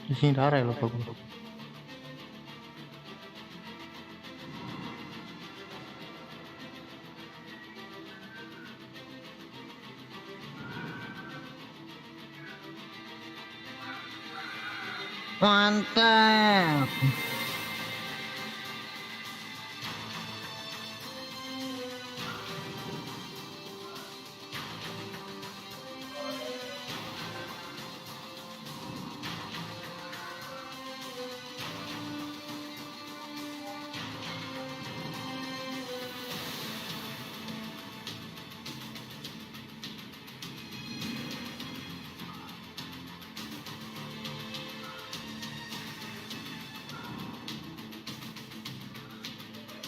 Di sini darah ya lupa gue. Mantap.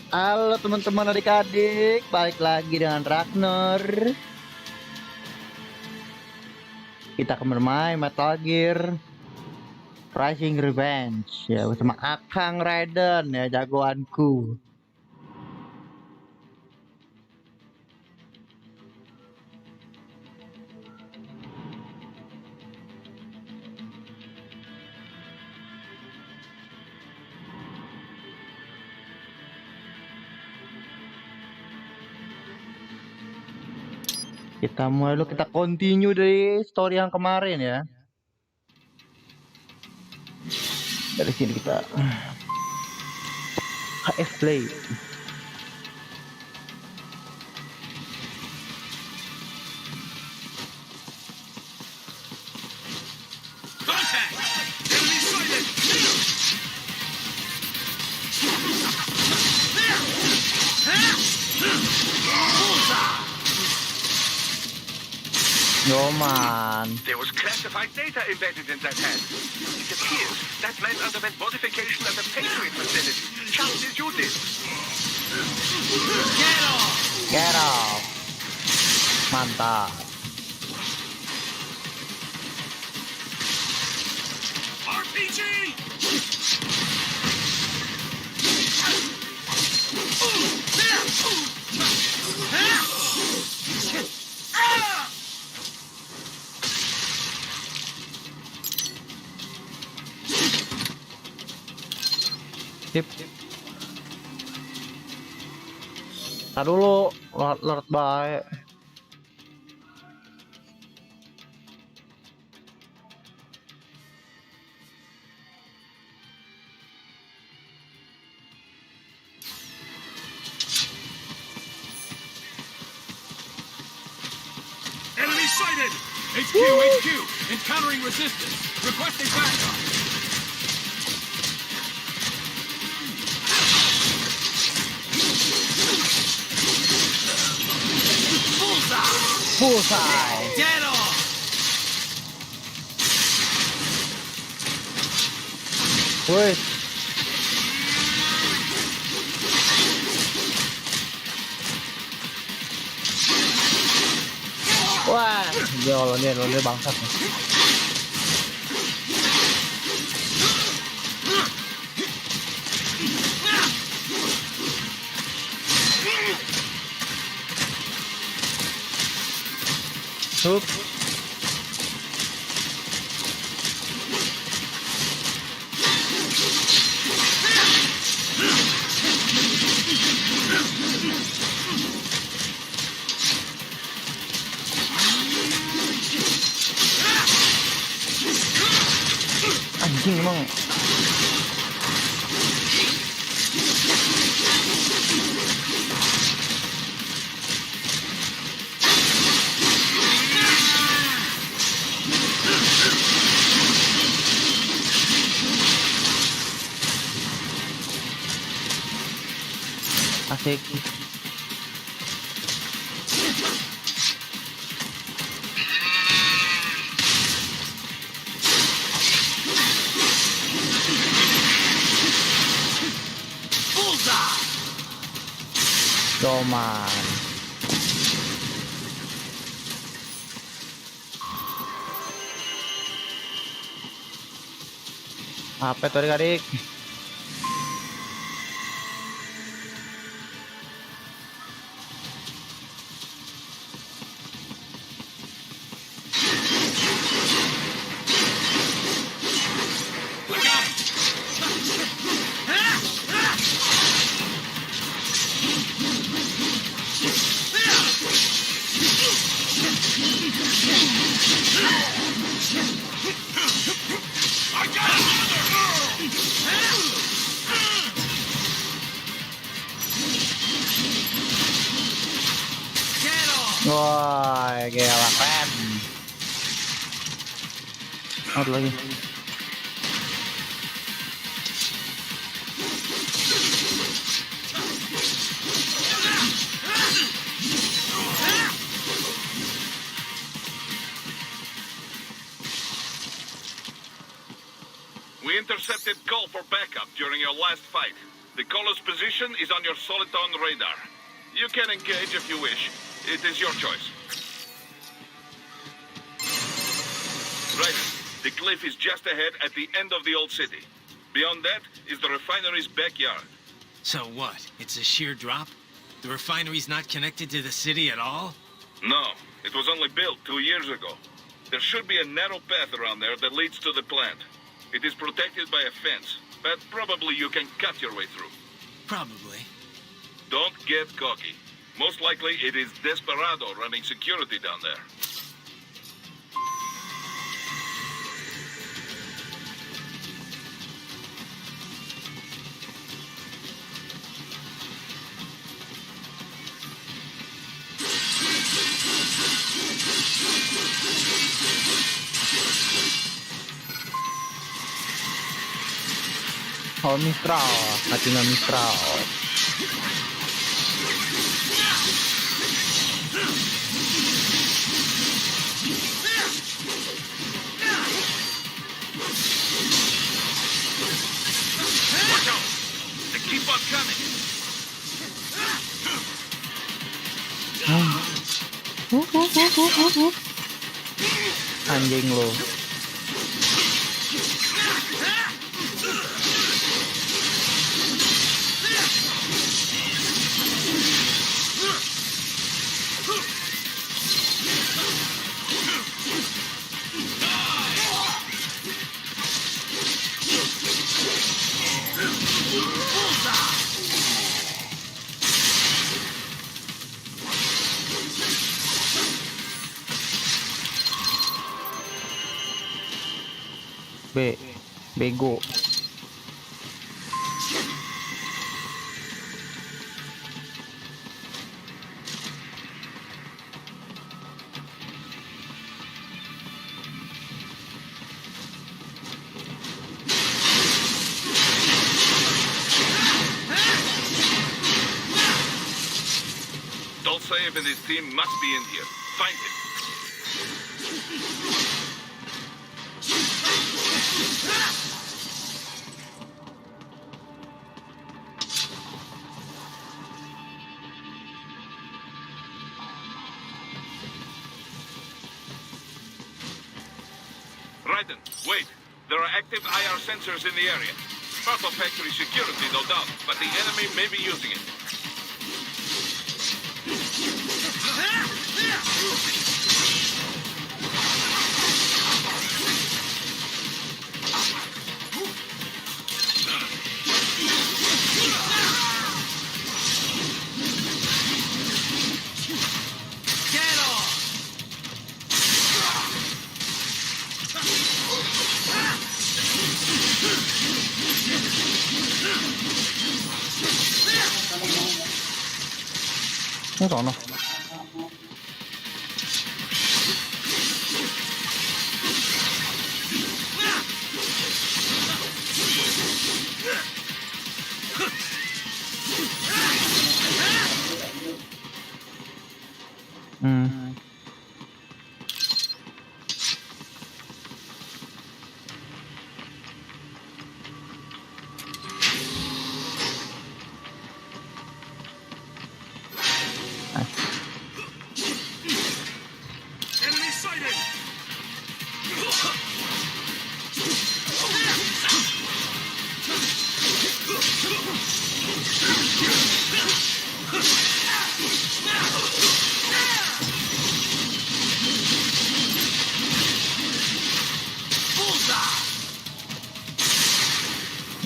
Halo teman-teman adik-adik, balik lagi dengan Ragnar. Kita akan bermain Metal Gear Rising Revenge ya bersama Akang Raiden ya, jagoanku. Kita mulai dulu, kita continue dari story yang kemarin ya. Dari sini kita HF play. Yo man. There was classified data embedded in that hand. It appears that man underwent modification at the Patriot facility, just as you did. Get off! Get off. Mantap. RPG! Sip. Tar dulu, Lord baik. Enemy sighted! HQ! Encountering resistance! Requesting backup! Bullseye. Get off! Woi. Wah, dia bangsat. Hup. Anjing emang. Asik. Doman. Apa itu adik-adik? I got another! Get off! Wah, gila keren. Ada lagi. We intercepted call for backup during your last fight. The caller's position is on your Soliton radar. You can engage if you wish. It is your choice. Right. The cliff is just ahead at the end of the old city. Beyond that is the refinery's backyard. So what? It's a sheer drop? The refinery's not connected to the city at all? No, it was only built 2 years ago. There should be a narrow path around there that leads to the plant. It is protected by a fence, but probably you can cut your way through. Probably. Don't get cocky. Most likely it is Desperado running security down there. Oh, Mistral. Hatinya Mistral. Watch out! They keep on coming! Anjing lu. Bego. Dolceev and his team must be in here. Find him. Raiden, wait. There are active IR sensors in the area. Part of factory security, no doubt, but the enemy may be using it. Ini sono. Enemy sighted!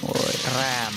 Woi, keren.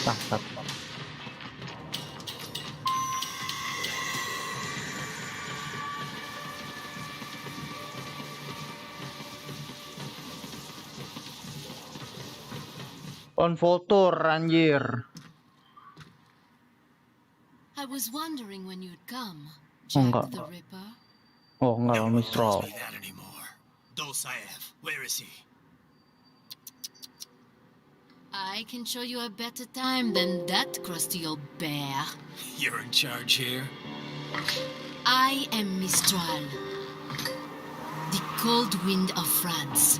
Mantap. Konvotor anjir. I was wondering when you'd come, Oh, Jack enggak. the Ripper. Oh enggak, No one Mistral. calls me that anymore. Dosaev, where is he? I can show you a better time than that crusty old bear. You're in charge here? I am Mistral, the cold wind of France.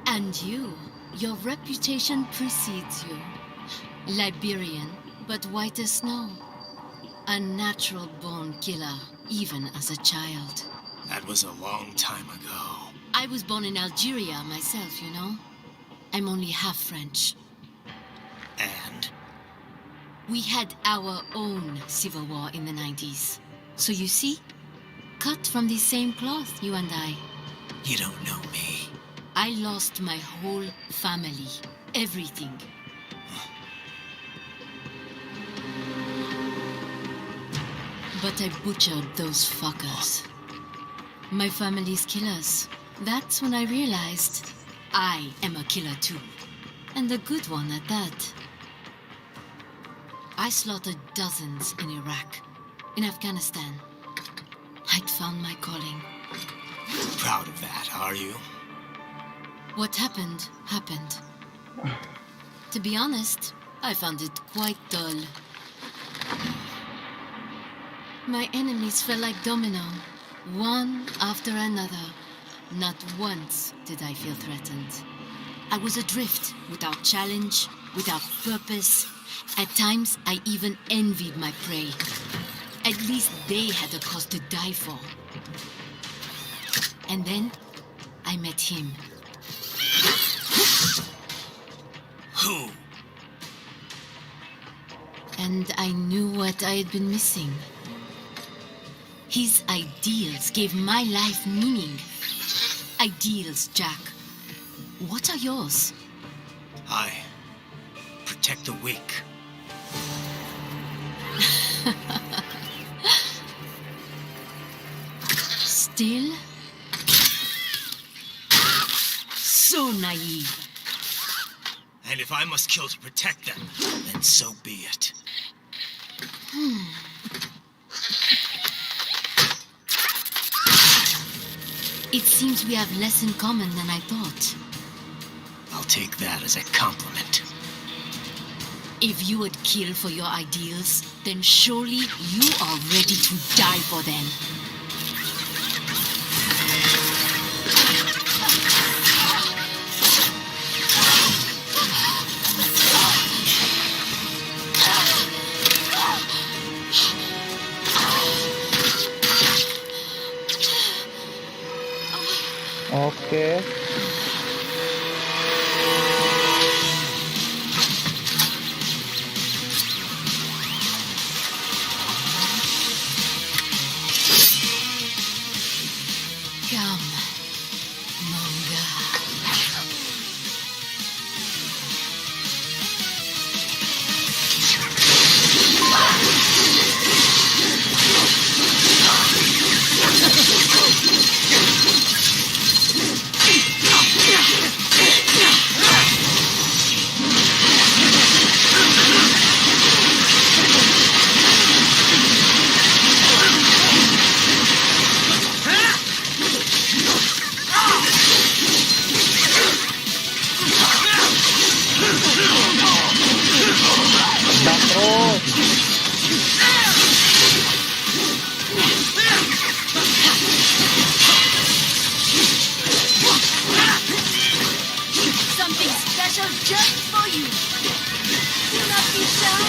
And your reputation precedes you. Liberian, but white as snow. A natural-born killer, even as a child. That was a long time ago. I was born in Algeria myself, you know. I'm only half French. And? We had our own civil war in the 90s. So you see, cut from the same cloth, you and I. You don't know me. I lost my whole family. Everything. But I butchered those fuckers. My family's killers. That's when I realized I am a killer too. And a good one at that. I slaughtered dozens in Iraq, in Afghanistan. I'd found my calling. Proud of that, are you? What happened, happened. To be honest, I found it quite dull. My enemies fell like domino, one after another. Not once did I feel threatened. I was adrift, without challenge, without purpose. At times, I even envied my prey. At least they had a cause to die for. And then, I met him. Who? And I knew what I had been missing. His ideals gave my life meaning. Ideals, Jack. What are yours? I protect the weak. Still? So naive. And if I must kill to protect them, then so be it. It seems we have less in common than I thought. I'll take that as a compliment. If you would kill for your ideals, then surely you are ready to die for them. Oke. Come, Monga. Something special just for you. Do not be shy.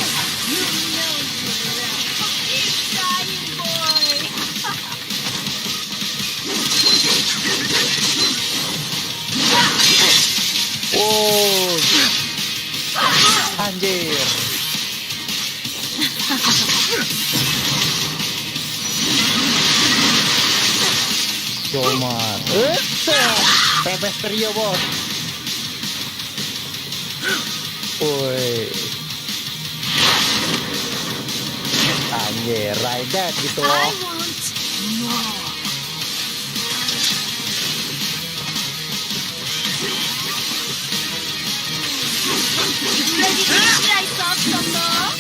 You know you're right. Keep trying, boy. Oh, anjir. Cuman, pepes trio bos. Woi. Yeah, ride that gitu I loh. want more. Ready to slice off some more?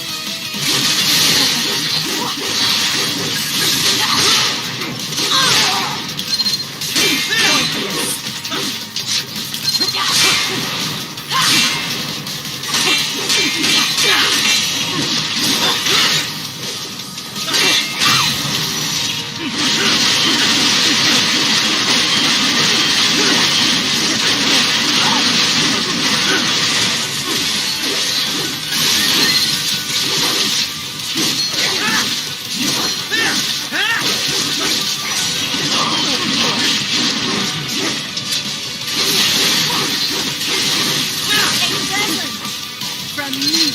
From me.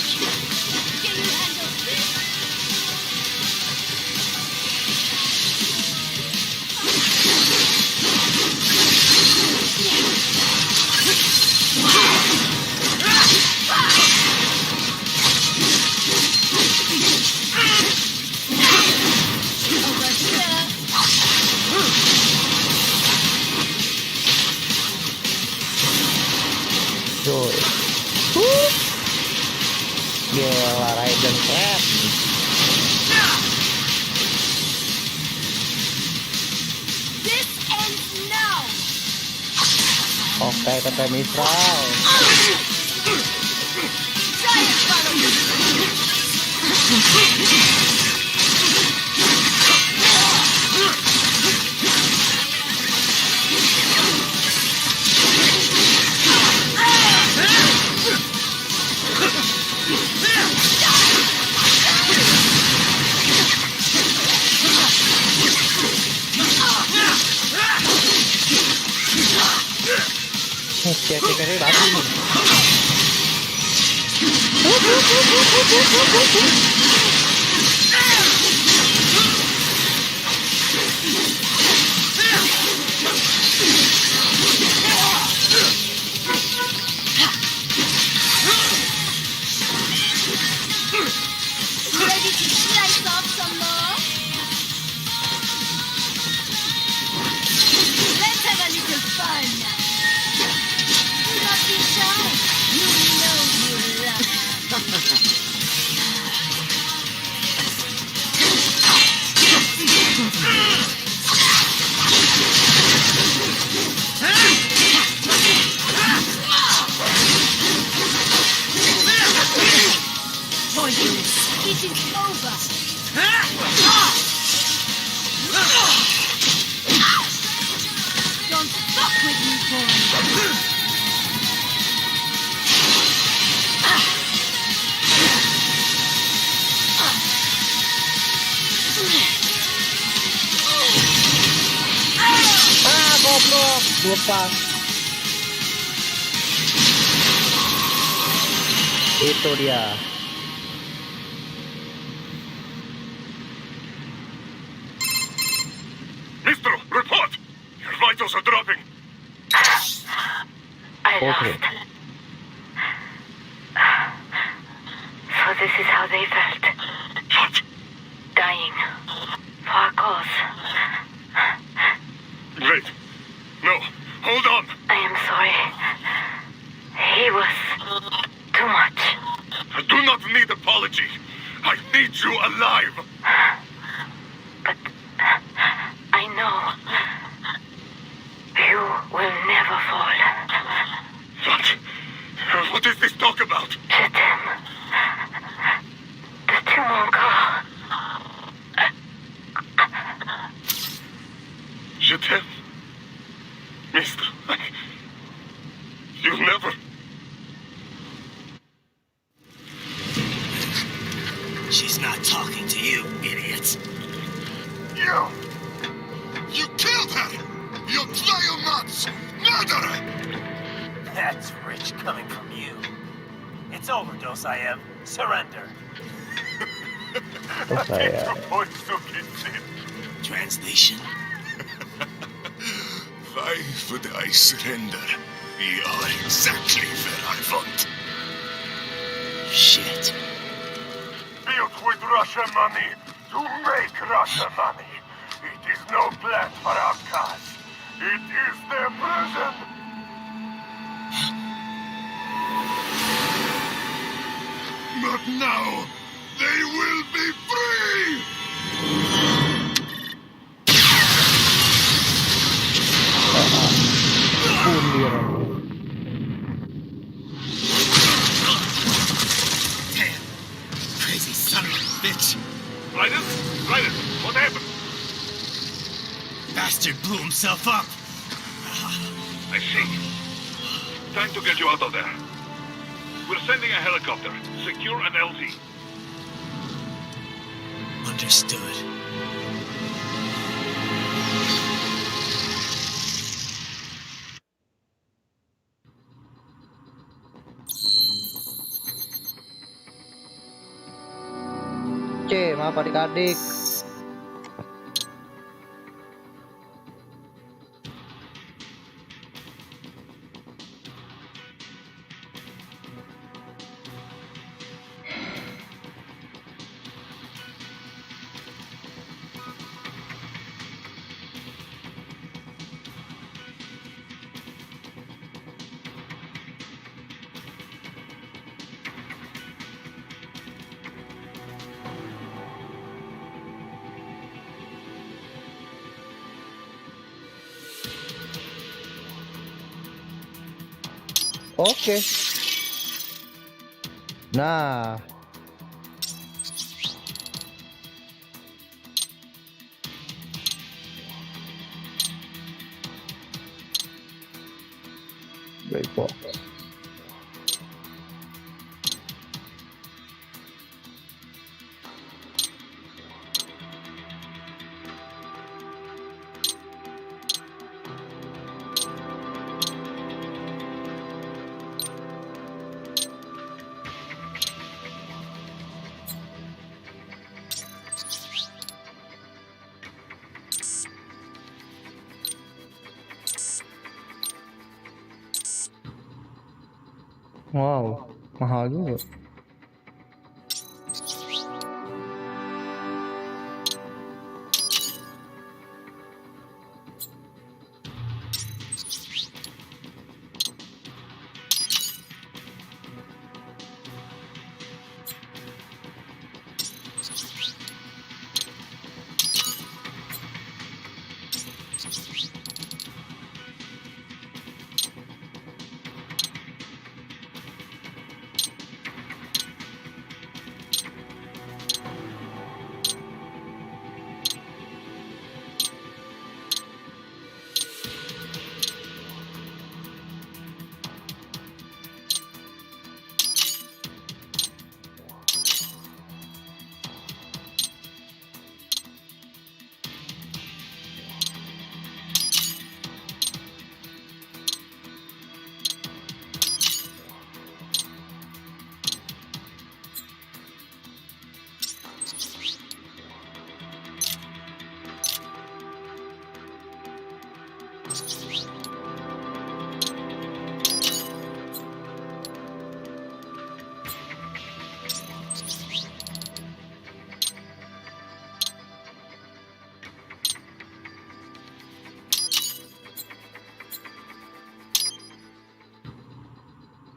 Can you handle this? Over here. Cuy. Gila, Revengeance. This ends now. Oke, kata Mistral. Try and follow me. Cekernya lagi nih. Ready to slice off some more? Let's have a little fun. Do not be shy. You know you love. Pointless. It is over. Don't fuck with me, boy. Ah, goblok. Lupa. Itu dia. Mister, report! Your vitals are dropping. I Okay. lost. So this is how they felt. What? Dying. For a cause. Wait. No. Hold on. I am sorry. He was too much. I do not need apology. I need you alive. But I know you will never fall. What? What is this talk about? Je t'aime. De tout mon corps. Je t'aime. Mister, you'll never... She's not talking to you, idiots. You killed her! You trial nuts! Murderer! That's rich coming from you. It's overdose, I am. Surrender. Supaya. Translation? Why would I surrender? We are exactly where I want. Shit. Built with Russian money. To make Russia money. It is no plan for our cause. It is their prison. But now, they will be free! Pundir. Damn! Crazy son of a bitch! Raiden? Raiden, what happened? Bastard blew himself up! I see. Time to get you out of there. We're sending a helicopter. Secure an LZ. Understood. Maaf adik-adik. Oke. Nah. Baik, Pak. Wow, mahal juga.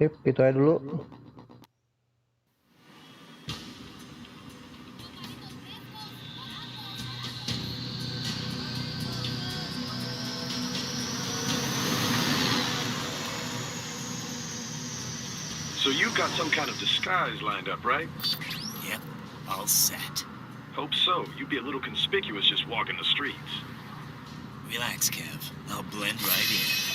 Sip, itu aja dulu. So you got some kind of disguise lined up, right? Yep, all set. Hope so. You'd be a little conspicuous just walking the streets. Relax, Kev. I'll blend right in.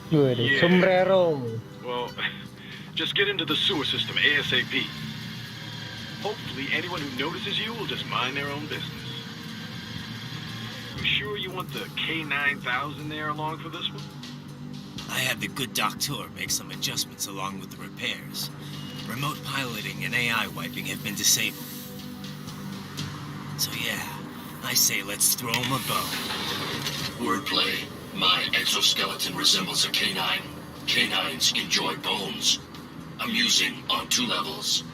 Good. Yeah. Sombrero. Well, just get into the sewer system ASAP. Hopefully anyone who notices you will just mind their own business. You sure you want the K9000 there along for this one? I had the good doctor make some adjustments along with the repairs. Remote piloting and AI wiping have been disabled. So yeah, I say let's throw him a bone. Wordplay. My exoskeleton resembles a canine. Canines enjoy bones. Amusing on 2 levels.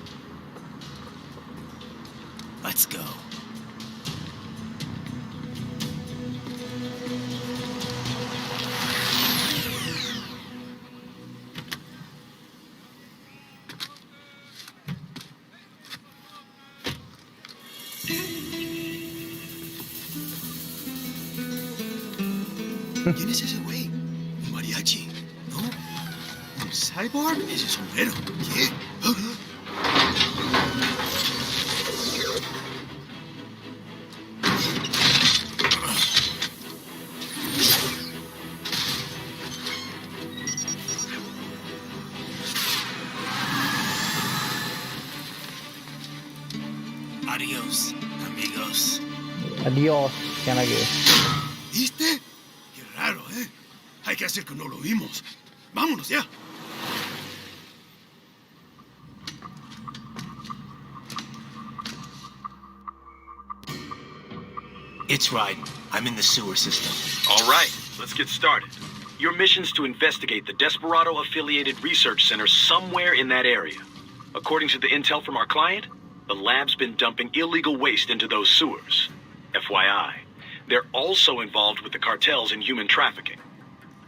Let's go. ¿Quién es ese güey? ¿Un mariachi? ¿No? ¿Un cyborg? Ese sombrero. ¿Qué? Adios, amigos. Adiós. Yan lagi. ¿Viste? Qué raro, ¿eh? Hay que hacer que no lo vimos. Vámonos ya. It's right. I'm in the sewer system. All right, let's get started. Your mission's to investigate the Desperado-affiliated research center somewhere in that area. According to the intel from our client, the lab's been dumping illegal waste into those sewers. FYI, they're also involved with the cartels in human trafficking.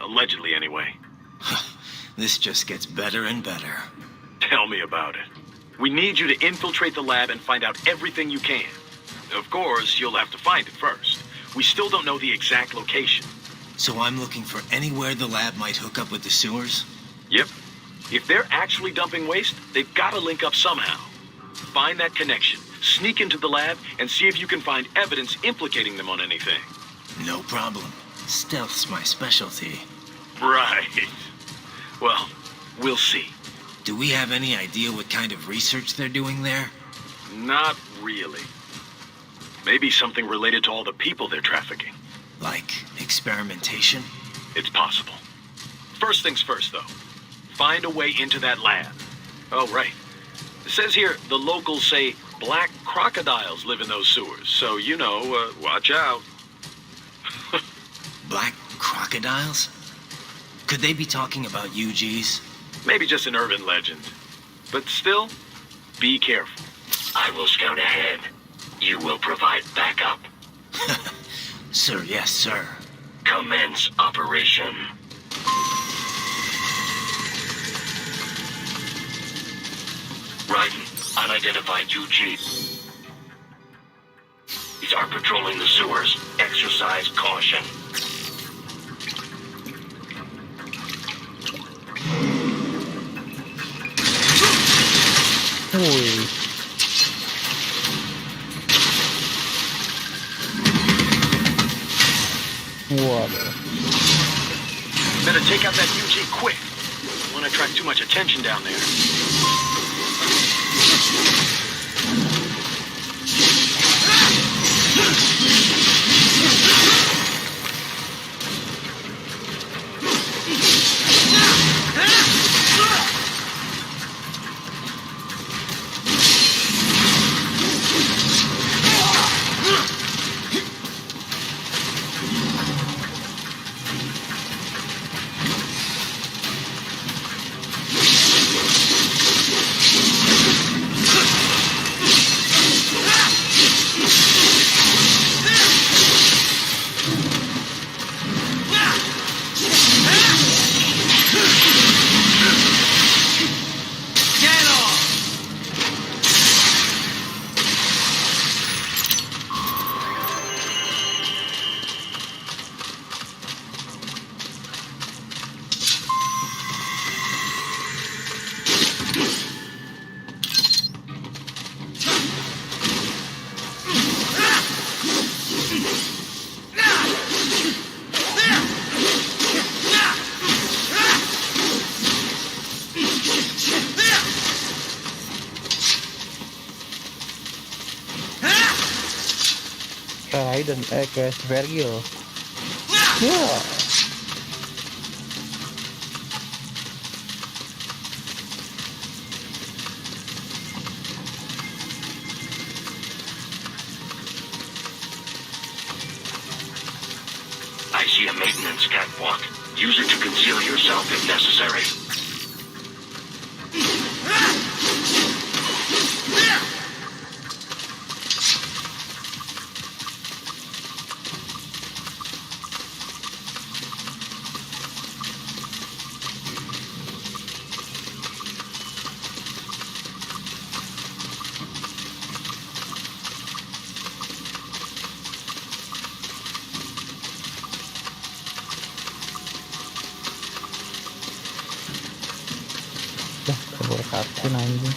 Allegedly, anyway. This just gets better and better. Tell me about it. We need you to infiltrate the lab and find out everything you can. Of course, you'll have to find it first. We still don't know the exact location. So I'm looking for anywhere the lab might hook up with the sewers? Yep. If they're actually dumping waste, they've got to link up somehow. Find that connection, sneak into the lab, and see if you can find evidence implicating them on anything. No problem. Stealth's my specialty. Right. Well, we'll see. Do we have any idea what kind of research they're doing there? Not really. Maybe something related to all the people they're trafficking. Like experimentation? It's possible. First things first, though. Find a way into that lab. Oh, right. It says here the locals say black crocodiles live in those sewers, so, watch out. Black crocodiles? Could they be talking about UGs? Maybe just an urban legend. But still, be careful. I will scout ahead. You will provide backup. Sir, yes, sir. Commence operation. Raiden, unidentified UG. These are patrolling the sewers. Exercise caution. Uy. Waduh. Better take out that UG quick. Don't want to attract too much attention down there. Raiden, ke Revegeance. Ya. I see a maintenance catwalk. Use it to conceal yourself if necessary. Dah, keburu cutscene anjing.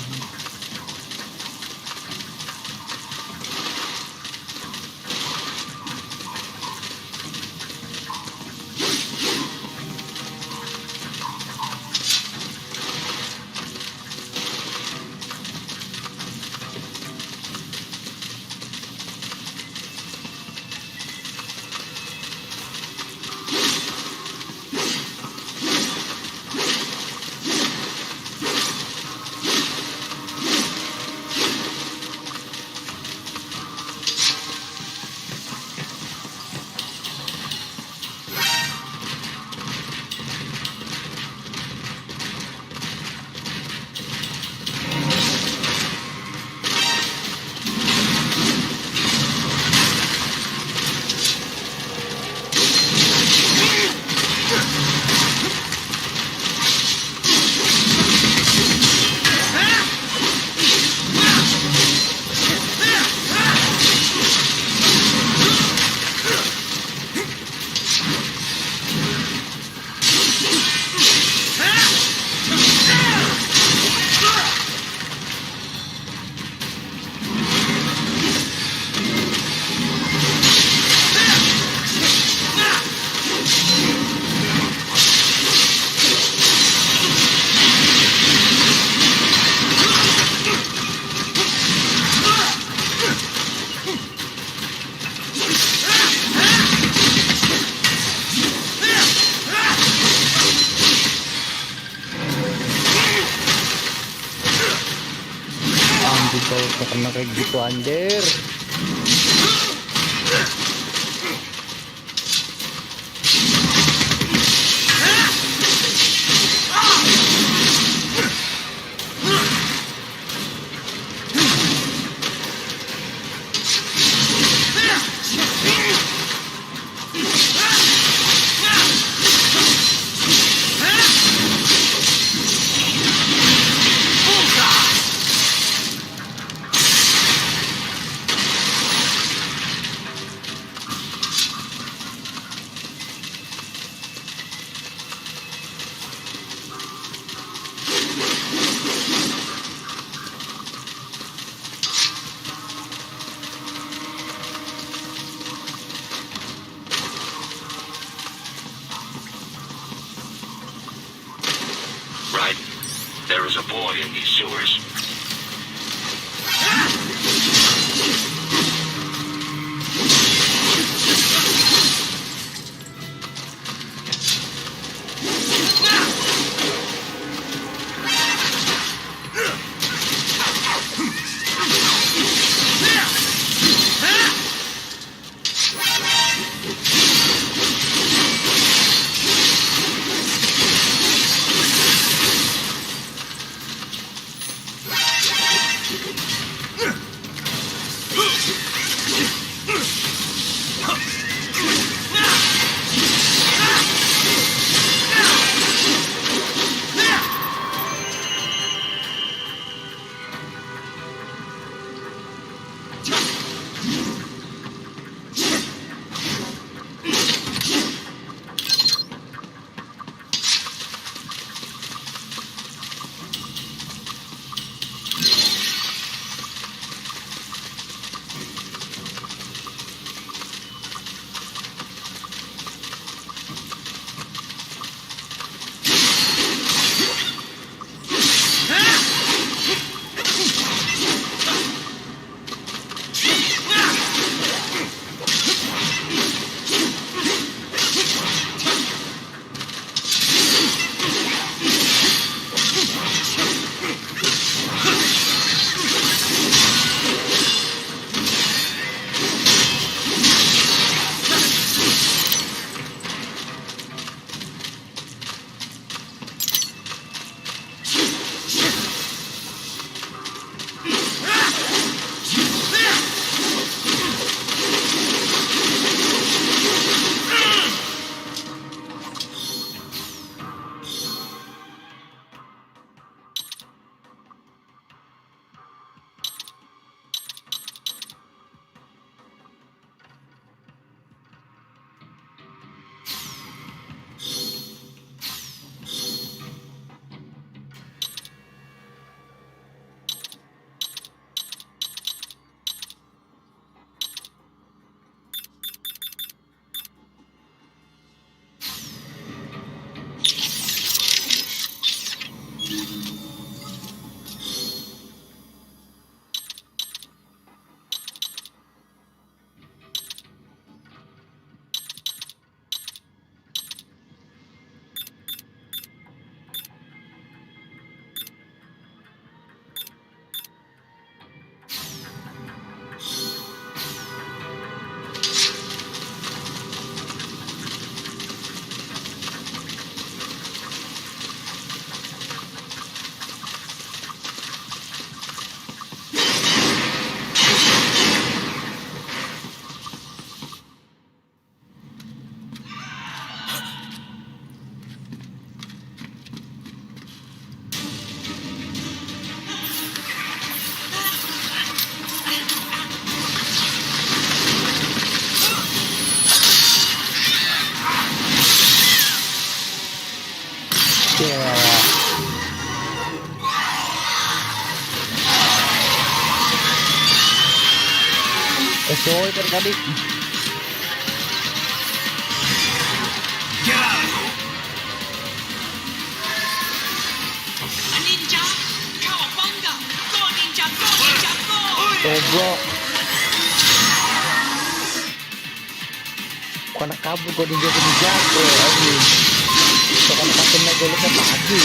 Kalau kena kayak gitu anjir. Right. There is a boy in these sewers. Soy terkadang. Get out of here! A ninja! Cowabunga! Go ninja! Go ninja! Go! Goblok. Kok anak kabur kok ninja ke jatuh anjing. Sokan pakai goloknya maju.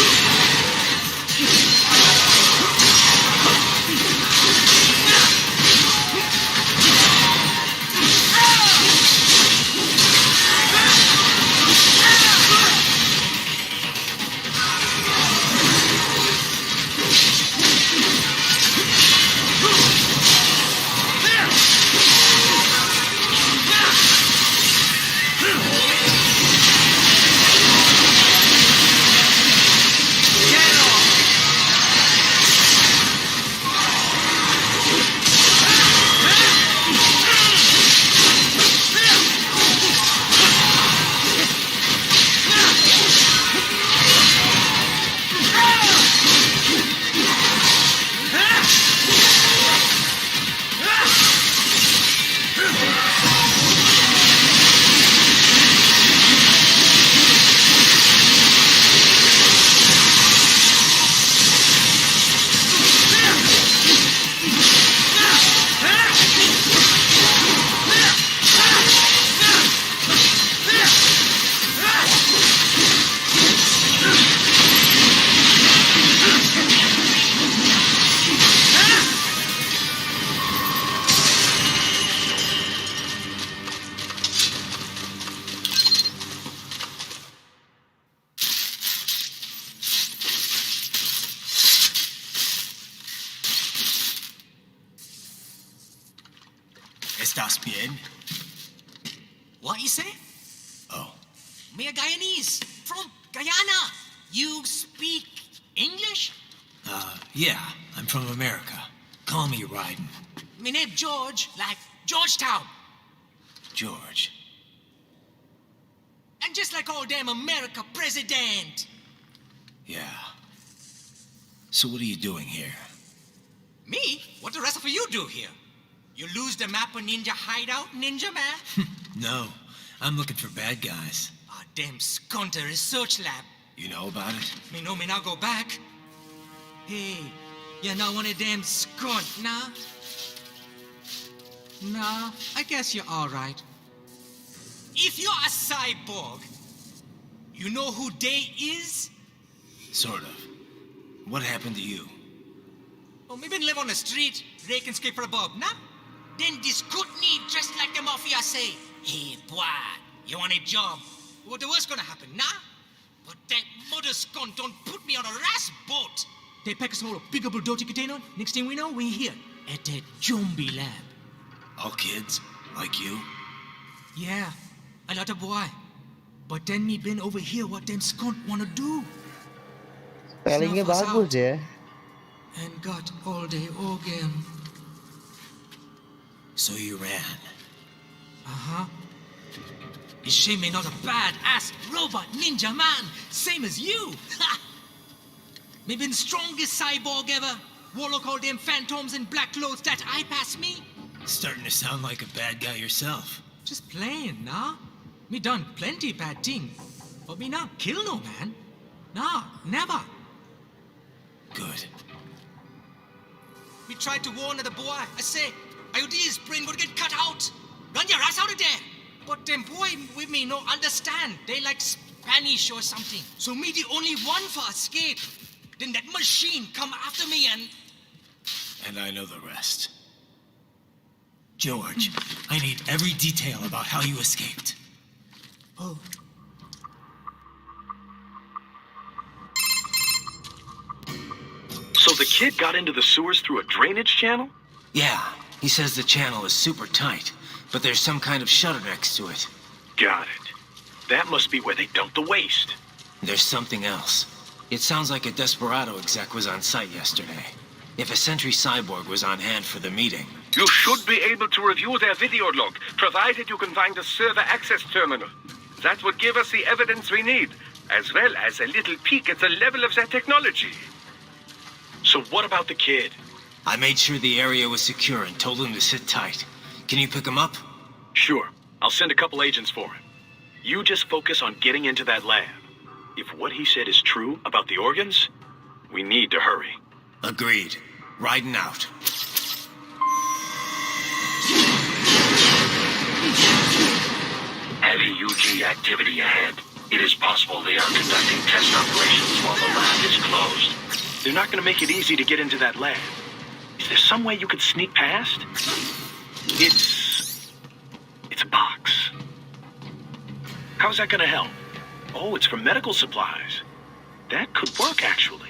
¿Estás bien? What you say? Oh, Me a Guyanese from Guyana. You speak English? yeah, I'm from America. Call me Ryden. My name George, like Georgetown. George. And just like all damn America president. Yeah. So what are you doing here? Me? What the rest of you do here? You lose the map of Ninja Hideout, Ninja Man? No, I'm looking for bad guys. Ah, damn skunter research lab. You know about it? Me know me now go back. Hey, you're not one of them skunt, nah? Nah, I guess you're alright. If you're a cyborg, you know who they is? Sort of. What happened to you? Oh, me been live on the street, rake and scrape for a bob, nah? Then this good need dressed like the mafia say, hey, boy, you want a job? What the worst gonna happen, nah? But that mother scunt don't put me on a ras boat. They pack us all a big old dirty container. Next thing we know, we're here at that zombie lab. All kids? Like you? Yeah, a lot of boy. But then me been over here what them skunt wanna do. Spellingnya Snuff us bagus out. ya. And got all day again. So you ran. Uh-huh. Is she me not a bad-ass robot ninja man, same as you? Ha! Me been strongest cyborg ever. Warlock all them phantoms in black clothes that eye pass me. Starting to sound like a bad guy yourself. Just playing, nah? Me done plenty bad thing. But me not kill no man. Nah, never. Good. Me tried to warn the boy. I say, IOD's brain gonna get cut out. Run your ass out of there. But them boy with me no understand. They like Spanish or something. So me the only one for escape. Then that machine come after me and... And I know the rest. George, I need every detail about how you escaped. Oh. So the kid got into the sewers through a drainage channel? Yeah, he says the channel is super tight, but there's some kind of shutter next to it. Got it. That must be where they dumped the waste. There's something else. It sounds like a Desperado exec was on site yesterday. If a Sentry Cyborg was on hand for the meeting. You should be able to review their video log, provided you can find a server access terminal. That would give us the evidence we need, as well as a little peek at the level of their technology. So what about the kid? I made sure the area was secure and told him to sit tight. Can you pick him up? Sure. I'll send a couple agents for him. You just focus on getting into that lab. If what he said is true about the organs, we need to hurry. Agreed. Riding out. Heavy UG activity ahead. It is possible they are conducting test operations while the lab is closed. They're not going to make it easy to get into that lab. Is there some way you could sneak past? It's a box. How's that going to help? Oh, it's for medical supplies. That could work, actually.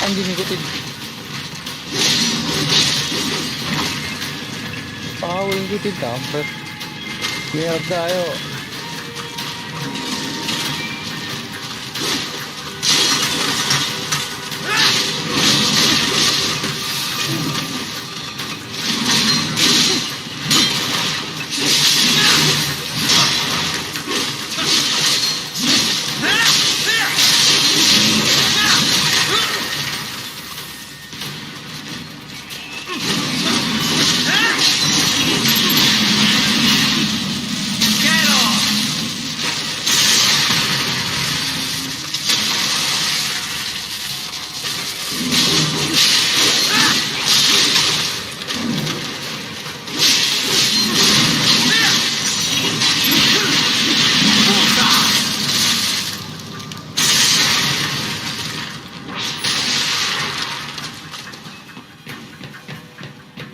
Anjing ngikutin. Ngikutin kampret. Mierda, ayo.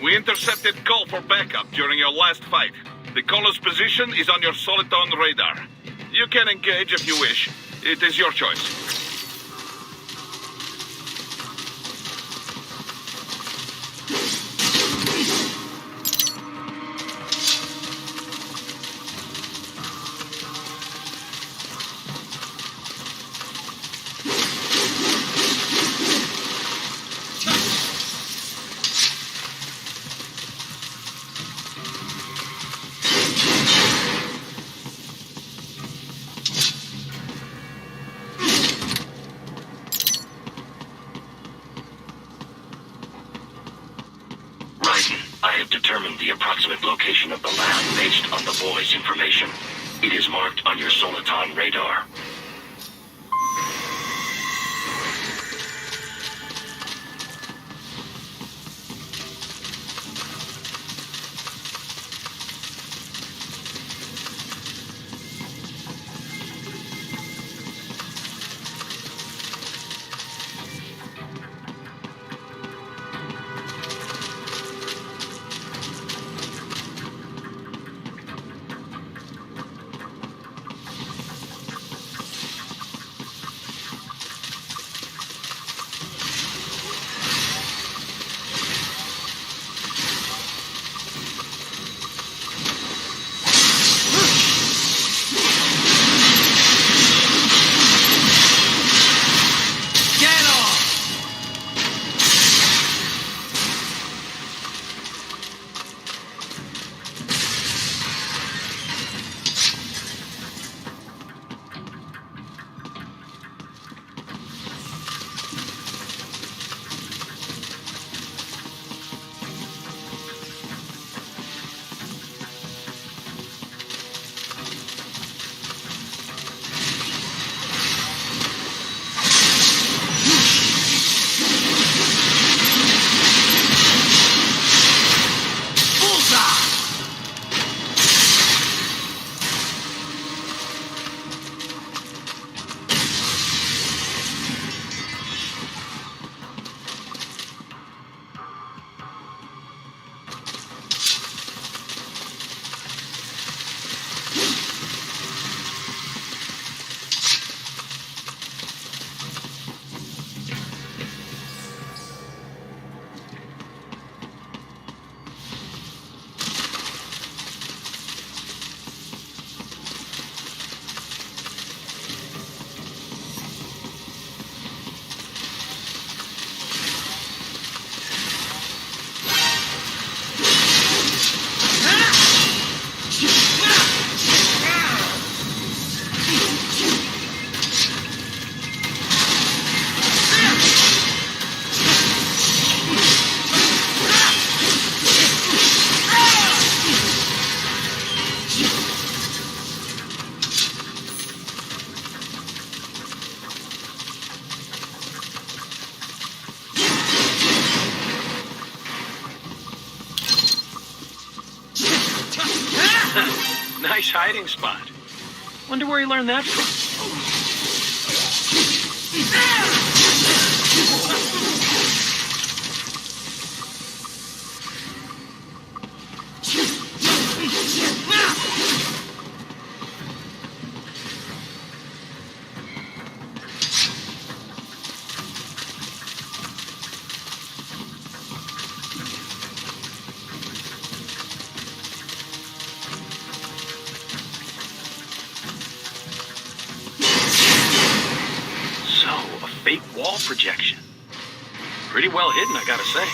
We intercepted call for backup during your last fight. The caller's position is on your Soliton radar. You can engage if you wish. It is your choice. I have determined the approximate location of the lab based on the boy's information. It is marked on your Soliton radar. nice hiding spot. Wonder where he learned that from. Wall projection. Pretty well hidden, I gotta say.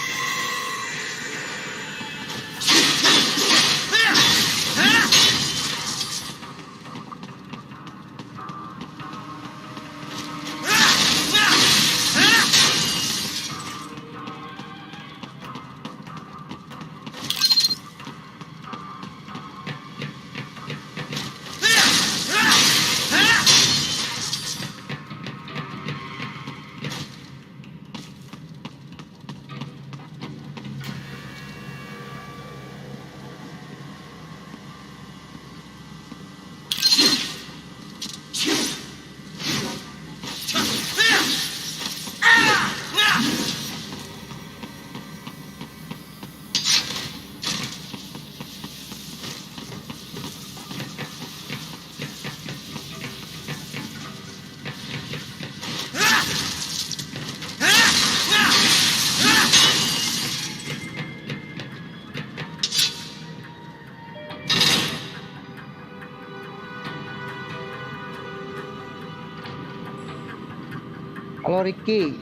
Halo Ricky.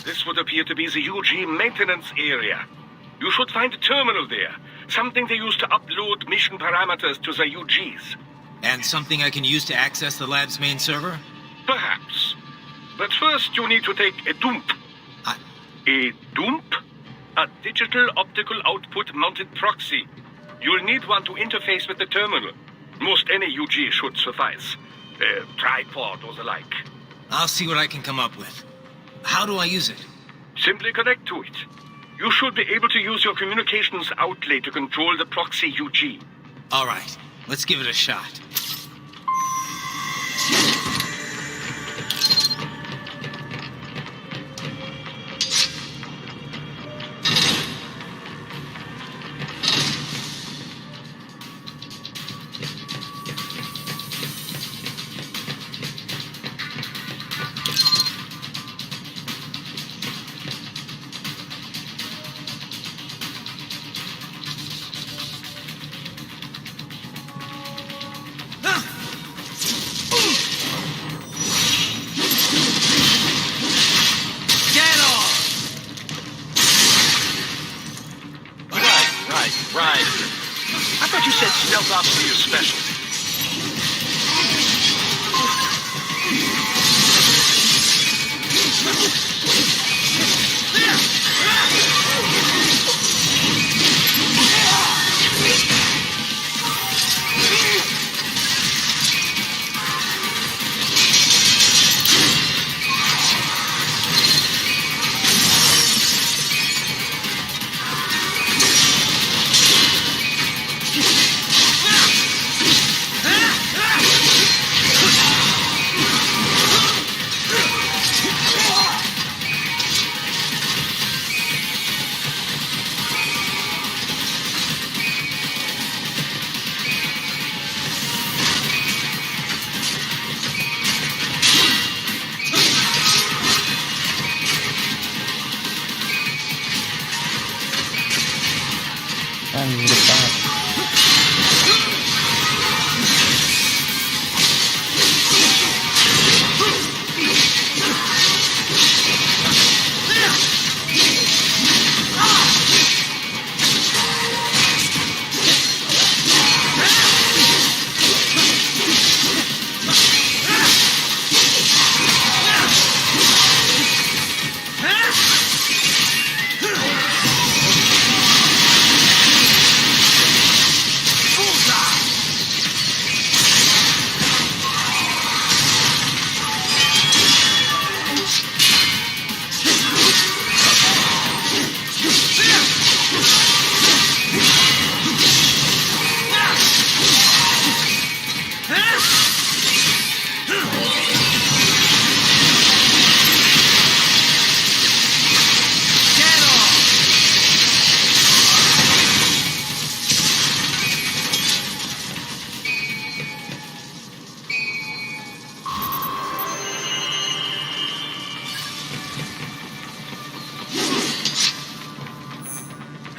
This would appear to be the UG maintenance area. You should find a terminal there. Something they use to upload mission parameters to the UGs. And something I can use to access the lab's main server? Perhaps. But first you need to take a dump. A dump? A digital optical output mounted proxy. You'll need one to interface with the terminal. Most any UG should suffice. A tripod or the like. I'll see what I can come up with. How do I use it? Simply connect to it. You should be able to use your communications outlay to control the proxy UG. All right, let's give it a shot. Right. I thought you said stealth ops were your specialty.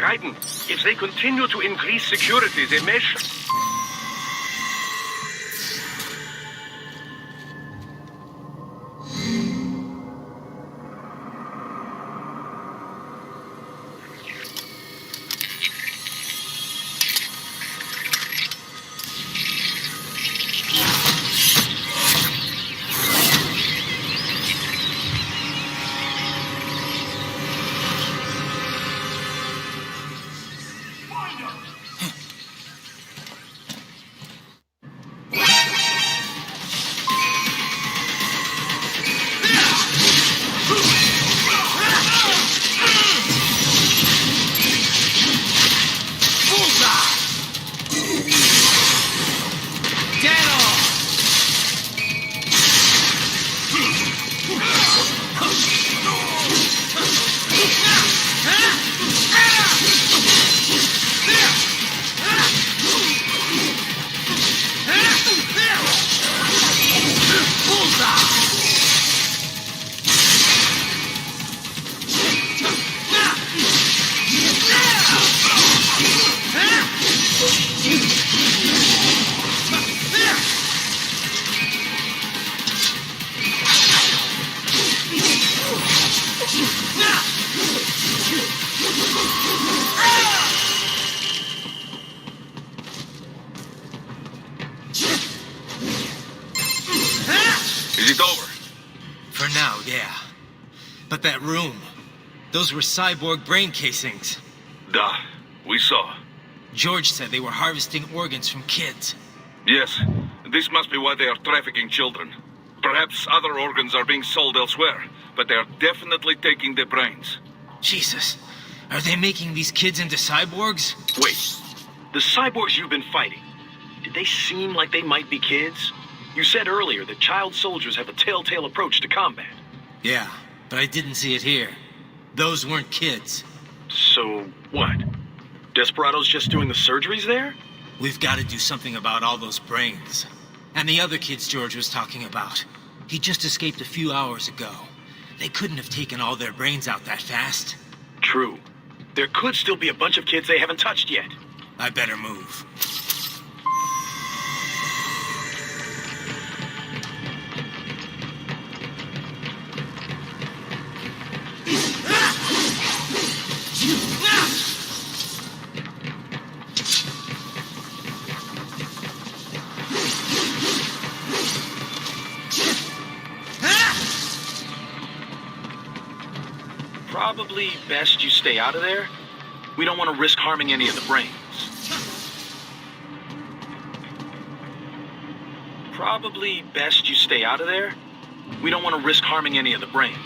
Raiden, if they continue to increase security, they may... Is it over? For now, yeah. But that room, those were cyborg brain casings. Duh, we saw. George said they were harvesting organs from kids. Yes, this must be why they are trafficking children. Perhaps other organs are being sold elsewhere, but they are definitely taking their brains. Jesus, are they making these kids into cyborgs? Wait, the cyborgs you've been fighting, did they seem like they might be kids? You said earlier that child soldiers have a telltale approach to combat. Yeah, but I didn't see it here. Those weren't kids. So, what? Desperados just doing the surgeries there? We've got to do something about all those brains. And the other kids George was talking about. He just escaped a few hours ago. They couldn't have taken all their brains out that fast. True. There could still be a bunch of kids they haven't touched yet. I better move. Probably best you stay out of there. We don't want to risk harming any of the brains. Probably best you stay out of there. We don't want to risk harming any of the brains.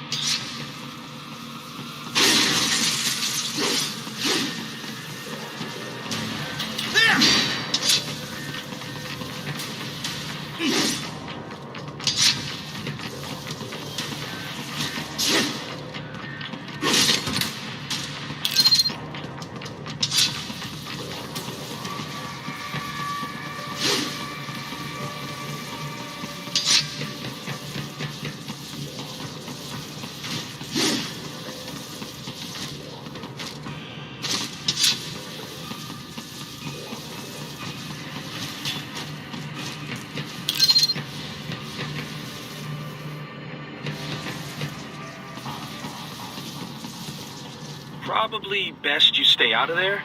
Probably best you stay out of there.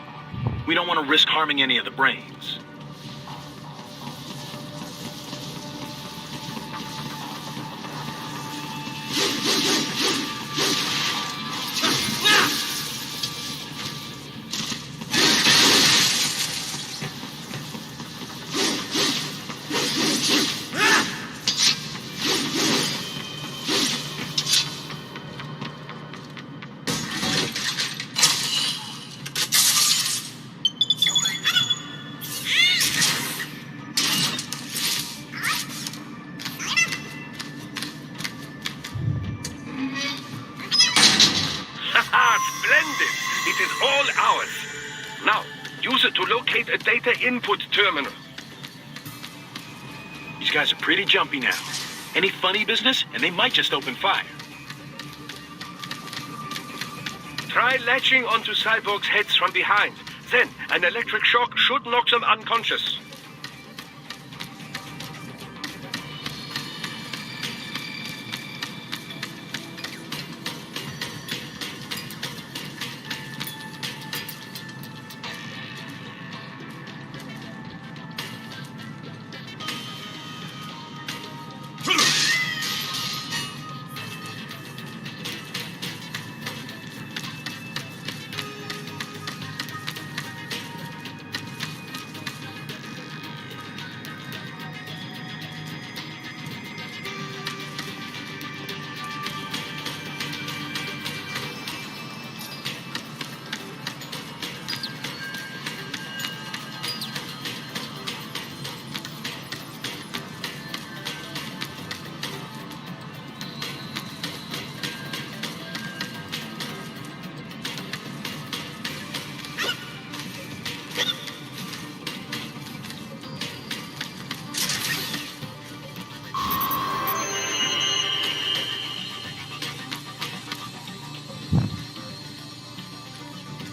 We don't want to risk harming any of the brains. Splendid! It is all ours. Now, use it to locate a data input terminal. These guys are pretty jumpy now. Any funny business, and they might just open fire. Try latching onto cyborgs' heads from behind. Then, an electric shock should knock them unconscious.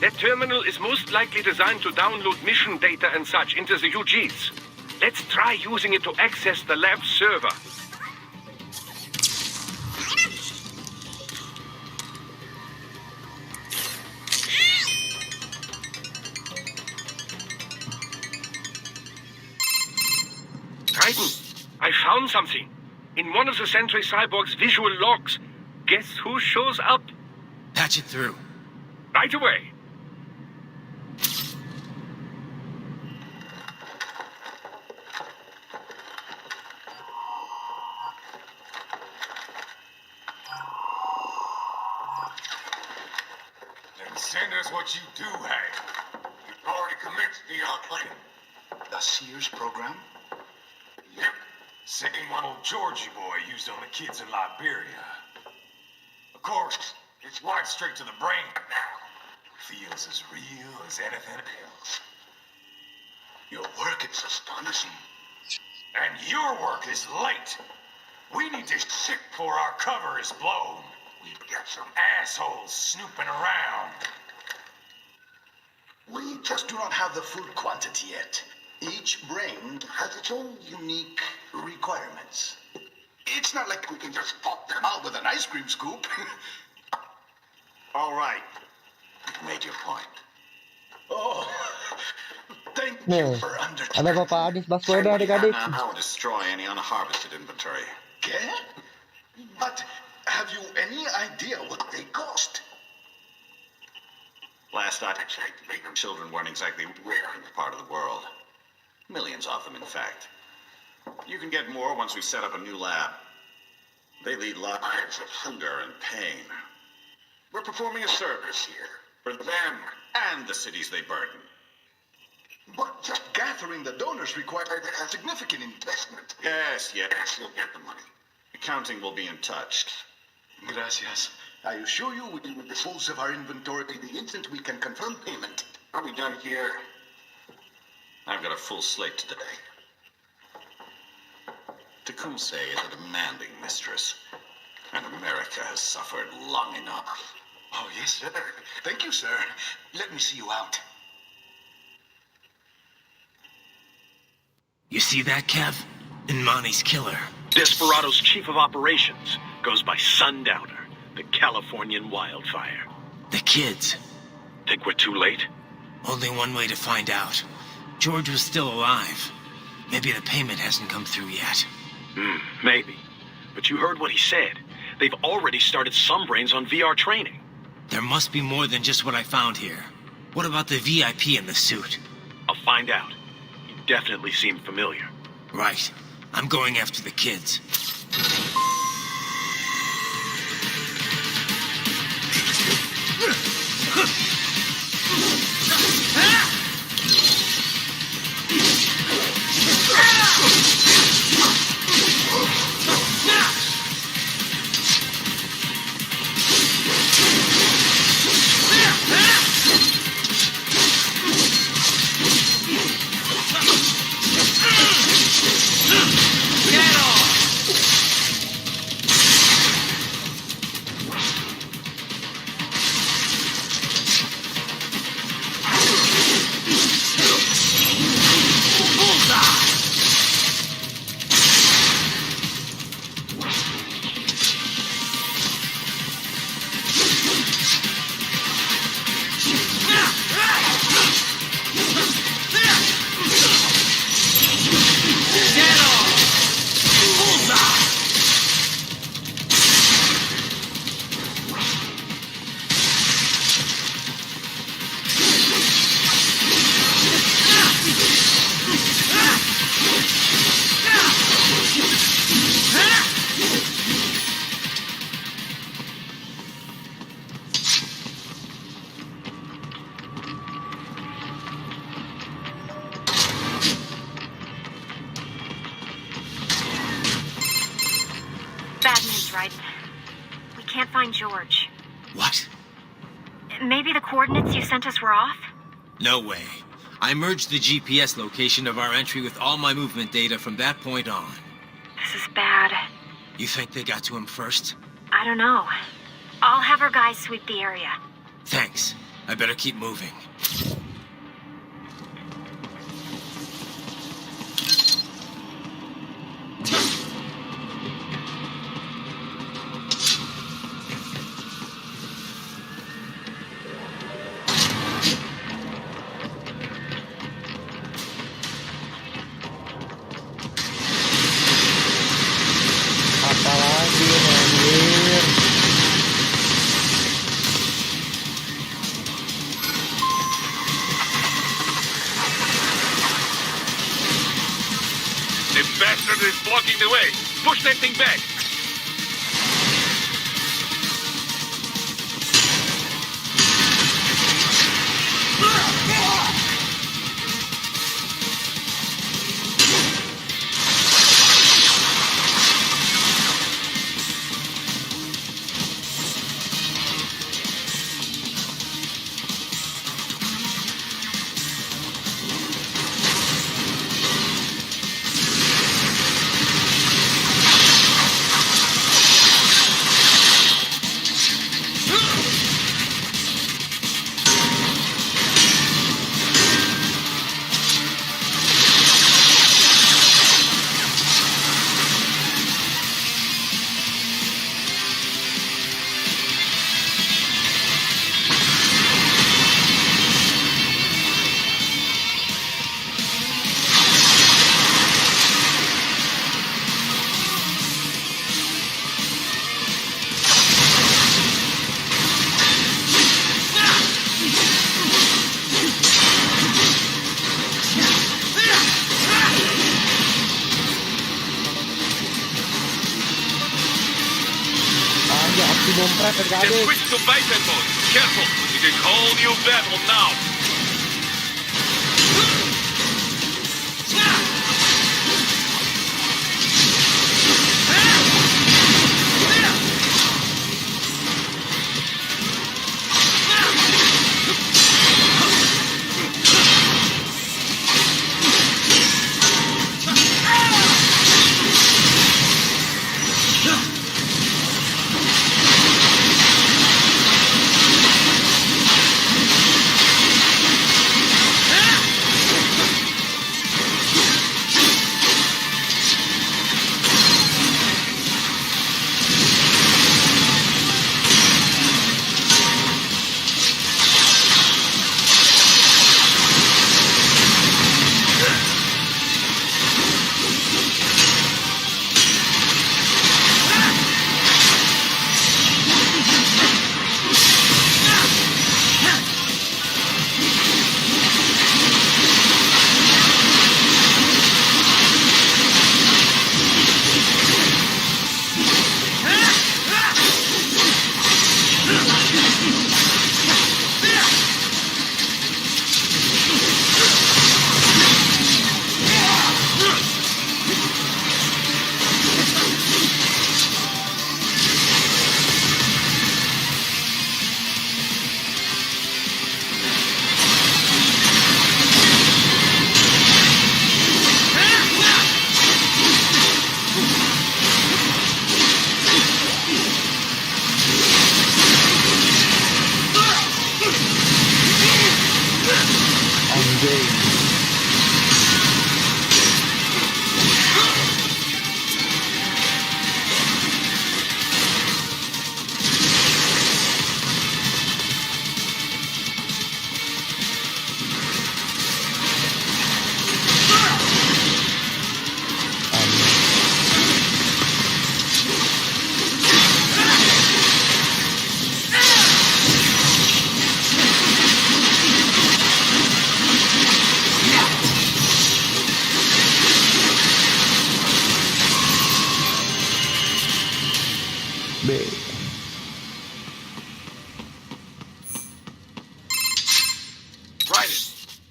That terminal is most likely designed to download mission data and such into the UGs. Let's try using it to access the lab server. Titan, I found something. In one of the Sentry Cyborg's visual logs. Guess who shows up? Patch it through. Right away. Send us what you do have. You've already commenced the outplaying. The Sears program? Yep. Same one old Georgie boy used on the kids in Liberia. Of course, it's wired straight to the brain now. Feels as real as anything else. Your work is astonishing. And your work is late. We need this shit before our cover is blown. We've got some assholes snooping around. We just do not have the full quantity yet. Each brain has its own unique requirements. It's not like we can just pop them out with an ice cream scoop. All right. You've made your point. Oh, thank Nih, you for ada understanding. Bapak Adis Baswedan adik-adik. I'll destroy any unharvested inventory. Okay? But have you any idea what they cost? Last I checked, children weren't exactly rare in this part of the world. Millions of them, in fact. You can get more once we set up a new lab. They lead lives of hunger and pain. We're performing a service here for them and the cities they burden. But just gathering the donors required a significant investment. Yes, you'll get the money. Accounting will be in touch. Gracias. I assure you we will dispose of our inventory the instant we can confirm payment. Are we done here? I've got a full slate today. Tecumseh is a demanding mistress, and America has suffered long enough. Oh, yes, sir. Thank you, sir. Let me see you out. You see that, Kev? Inmani's killer. Desperado's chief of operations goes by Sundowner, the Californian wildfire. The kids. Think we're too late? Only one way to find out. George was still alive. Maybe the payment hasn't come through yet. Maybe. But you heard what he said. They've already started some brains on VR training. There must be more than just what I found here. What about the VIP in the suit? I'll find out. He definitely seemed familiar. Right. I'm going after the kids. find George. What? Maybe the coordinates you sent us were off? No way. I merged the GPS location of our entry with all my movement data from that point on. This is bad. You think they got to him first? I don't know. I'll have our guys sweep the area. Thanks. I better keep moving. Apalagi ini anjir. The bastard is blocking the way. Push that thing back. Dompret And terkadang. switch to biped mode. Careful. It is whole new battle now.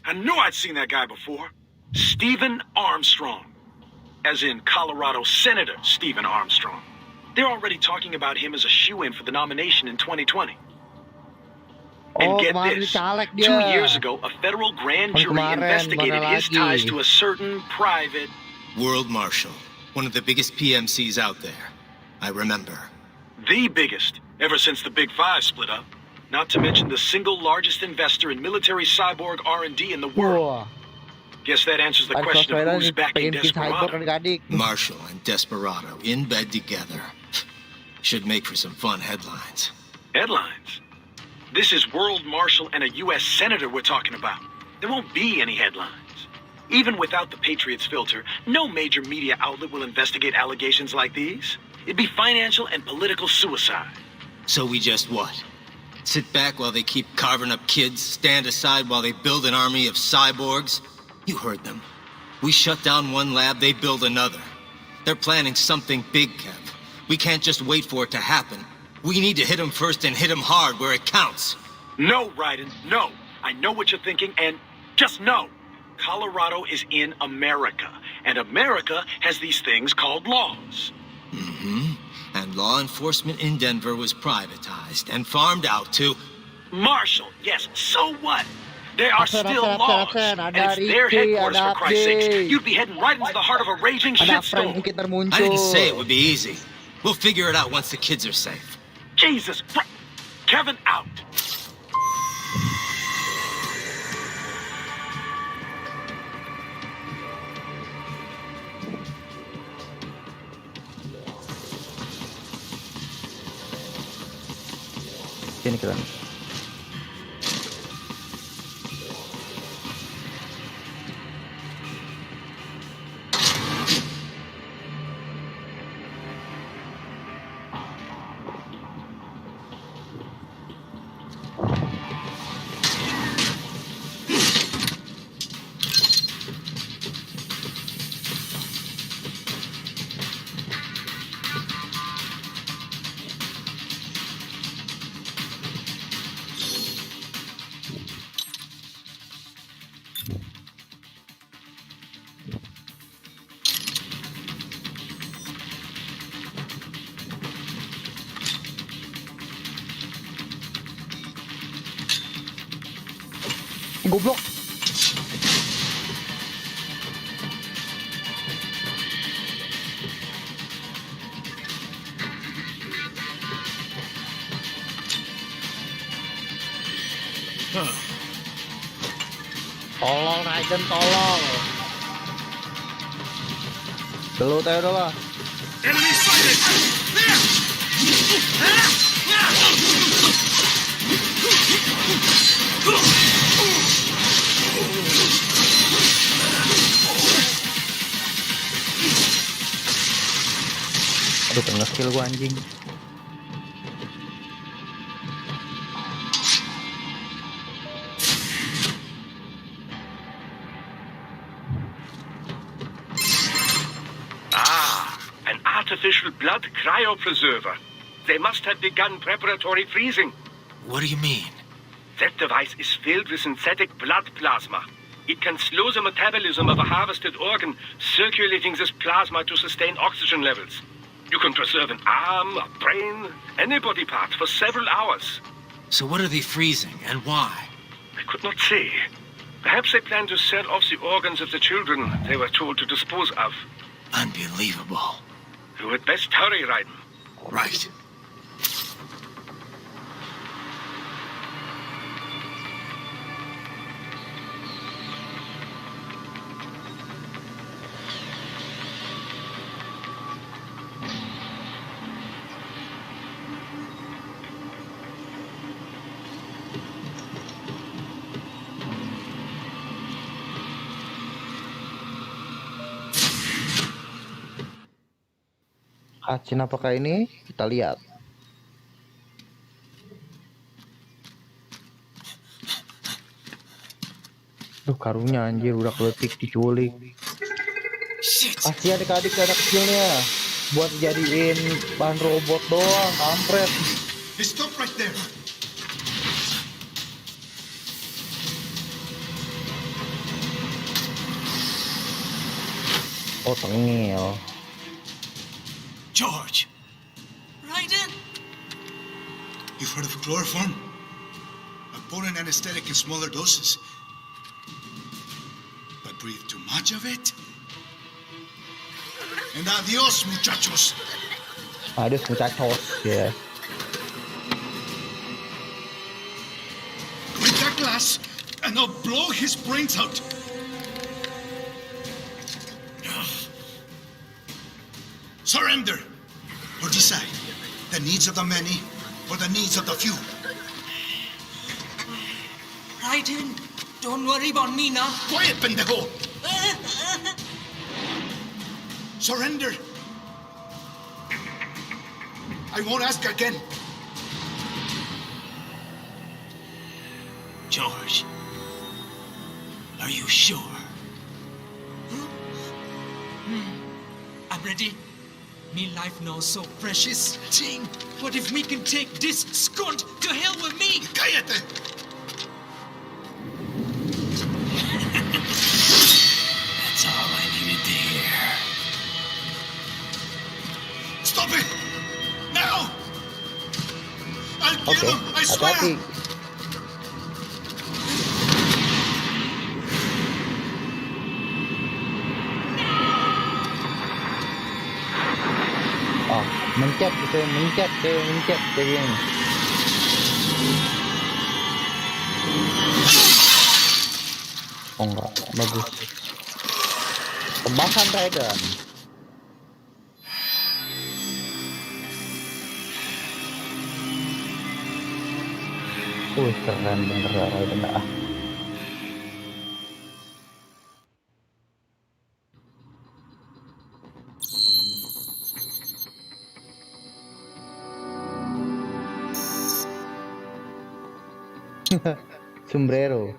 I knew I'd seen that guy before. Stephen Armstrong. As in Colorado Senator Stephen Armstrong. They're already talking about him as a shoo-in for the nomination in 2020. And Oh, get kemarin this, dicalek 2 dia. years ago, a federal grand Tahun jury kemarin, investigated mana his lagi? ties to a certain private... World Marshal, one of the biggest PMCs out there. I remember. The biggest, ever since the Big Five split up. Not to mention the single largest investor in military cyborg R&D in the world. Wah, Guess that answers the ada question of sosmed who's nih, backing pengen bikin cyborg Desperado. adik-adik. Marshall and Desperado in bed together. Should make for some fun headlines. Headlines? This is World Marshal and a U.S. Senator we're talking about. There won't be any headlines. Even without the Patriots filter, no major media outlet will investigate allegations like these. It'd be financial and political suicide. So we just what? Sit back while they keep carving up kids, stand aside while they build an army of cyborgs? You heard them. We shut down one lab, they build another. They're planning something big, Kev. We can't just wait for it to happen. We need to hit them first and hit them hard where it counts. No, Raiden, no. I know what you're thinking, and just know. Colorado is in America, and America has these things called laws. Mm-hmm. And law enforcement in Denver was privatized and farmed out to... Marshall, yes, so what? There are Absen, still absen, laws, absen. and Ada it's their Ricky, headquarters, ada for Christ's sakes. update. You'd be heading right into the heart of a raging Ada shitstorm. prank kita muncul. I didn't say it would be easy. We'll figure it out once the kids are safe. Jesus Christ. Kevin out. Sini kita. Goblok. Tolong Raiden, tolong. Dulu tayo udah lah. Enemy sighted! Aduh, kena skill gua anjing. An artificial blood cryopreserver. They must have begun preparatory freezing. What do you mean? That device is filled with synthetic blood plasma. It can slow the metabolism of a harvested organ, circulating this plasma to sustain oxygen levels. You can preserve an arm, a brain, any body part for several hours. So what are they freezing, and why? I could not say. Perhaps they plan to sell off the organs of the children they were told to dispose of. Unbelievable. You had best hurry, Raiden. Right. Kacin apakah ini? Kita lihat. Duh, karunya anjir udah keletik diculik. Pasti adik-adik anak kecilnya buat jadiin bahan robot doang, kampret. Stop right there. Oh, tengil. George, You've heard of chloroform? A potent anesthetic in smaller doses. But breathe too much of it? And adios, muchachos. Adios muchachos. Yeah. Break that glass, and I'll blow his brains out. Surrender, or decide the needs of the many or the needs of the few. Right in. Don't worry about me now. Quiet, pendejo! Surrender. I won't ask again. George, are you sure? I'm ready. Me life now so precious. Ting, what if we can take this skunt to hell with me? Cállate! That's all I needed to hear. Stop it! Now! I'll kill Okay. him, I swear! Hati-hati. Oh, mencet gitu, mencet kayak gini. Oh enggak, bagus. Tebakan Raiden. Keren bener Raiden ah. Sombrero.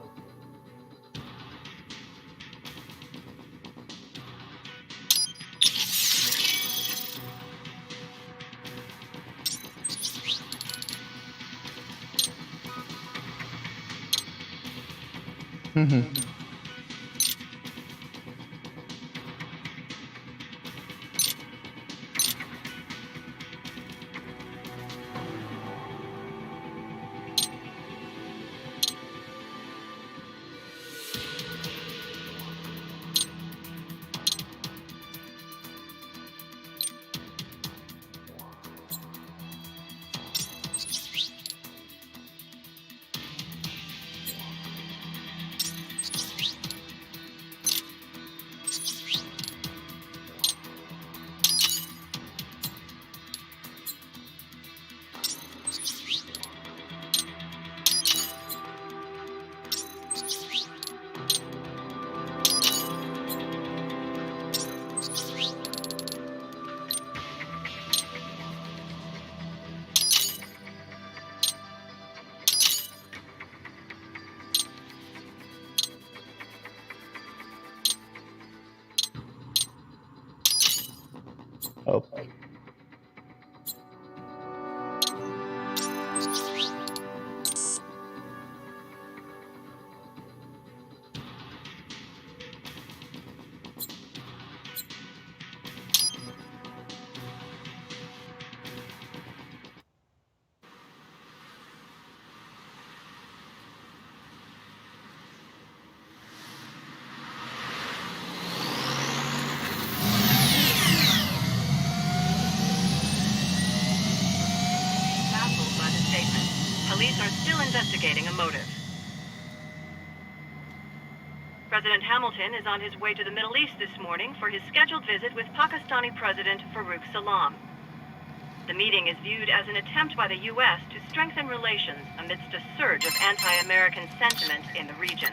Oh. Police are still investigating a motive. President Hamilton is on his way to the Middle East this morning for his scheduled visit with Pakistani President Farooq Salam. The meeting is viewed as an attempt by the U.S. to strengthen relations amidst a surge of anti-American sentiment in the region.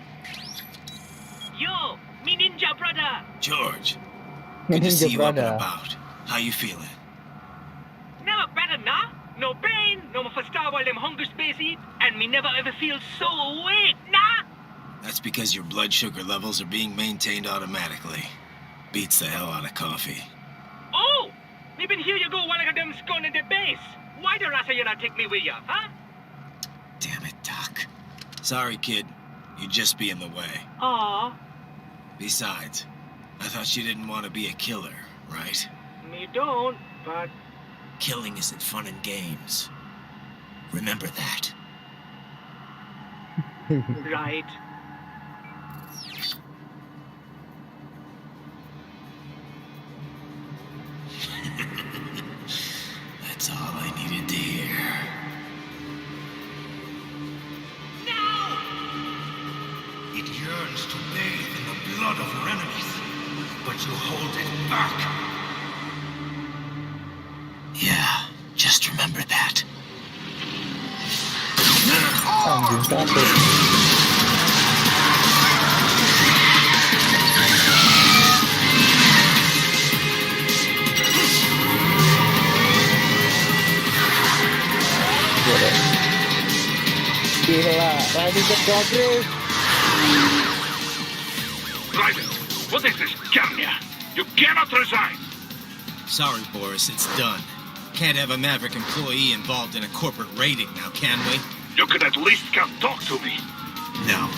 Yo, me ninja brother! George, good to see you up and about. How you feeling? Never better, nah? No pain, no more star while them hunger space eat, and me never ever feel so awake, nah? That's because your blood sugar levels are being maintained automatically. Beats the hell out of coffee. Oh! Me been here you go while I got them scone in the base. Why the rasa you not take me with ya, huh? Damn it, Doc. Sorry, kid. You'd just be in the way. Aw. Besides, I thought you didn't want to be a killer, right? Me don't, but... Killing isn't fun and games. Remember that. Right. That's all I needed to hear. It yearns to bathe in the blood of your enemies, but you hold it back. Yeah, just remember that. Anjing capek. Gila, lagi ke progress. Raiden, what is this Garnia? You cannot resign. Sorry, Boris, it's done. Can't have a Maverick employee involved in a corporate raiding now, can we? You could at least come talk to me. No.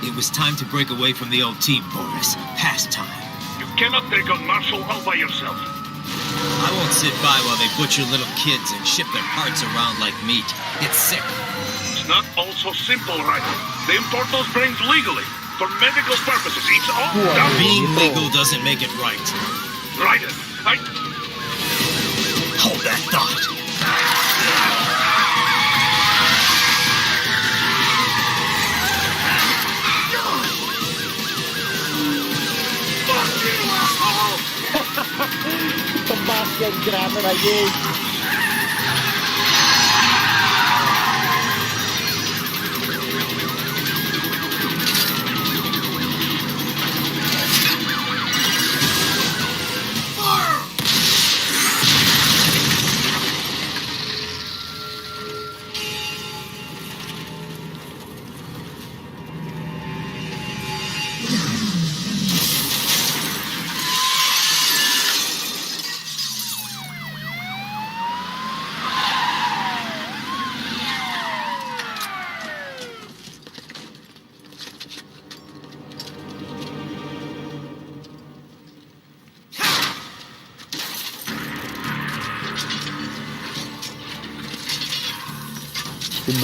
It was time to break away from the old team, Boris. Past time. You cannot take on Marshall all by yourself. I won't sit by while they butcher little kids and ship their parts around like meat. It's sick. It's not all so simple, Raiden. They import those brains legally, for medical purposes. It's all done. Being legal doesn't make it right. Raiden, Hold that thought. Tebas yang granat aja.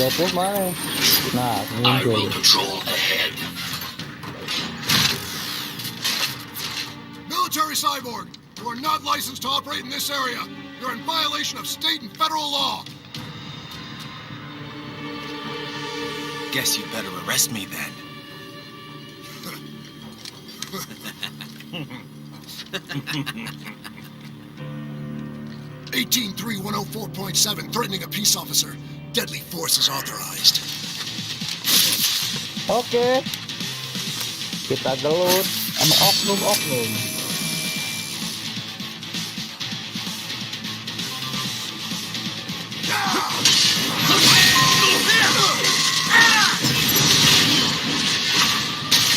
Bepos mana? Nah, muncul. Military cyborg, you are not licensed to operate in this area. You're in violation of state and federal law. Guess you better arrest me then. 183-104.7, threatening a peace officer. Deadly force is authorized. Oke. Kita gelut sama oknum-oknum.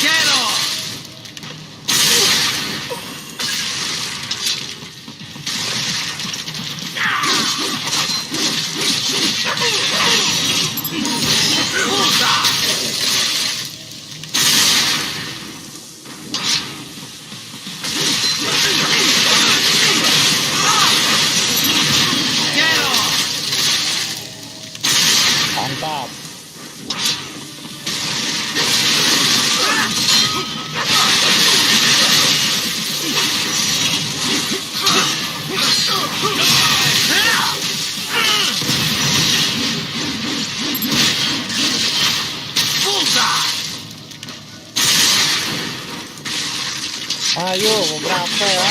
Get off! Mantap. Ayo, mau berapa ya?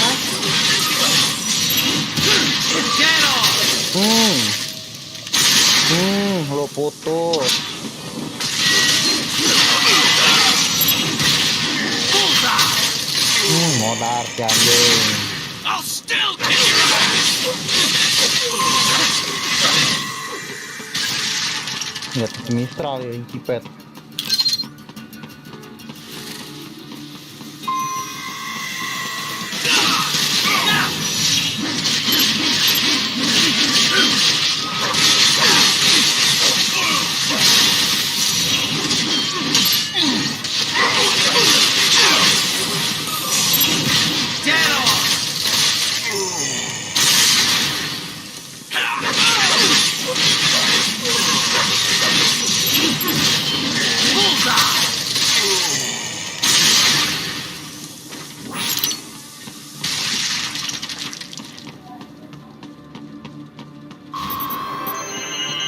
Lo putus. Modar si anjing. I'll still kick your ass! Lihat Mistral ya, yang cipet.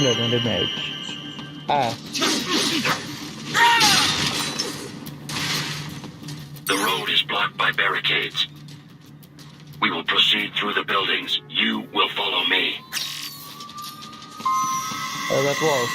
nggak dong damage. The road is blocked by barricades. We will proceed through the buildings. You will follow me. Oh, that was.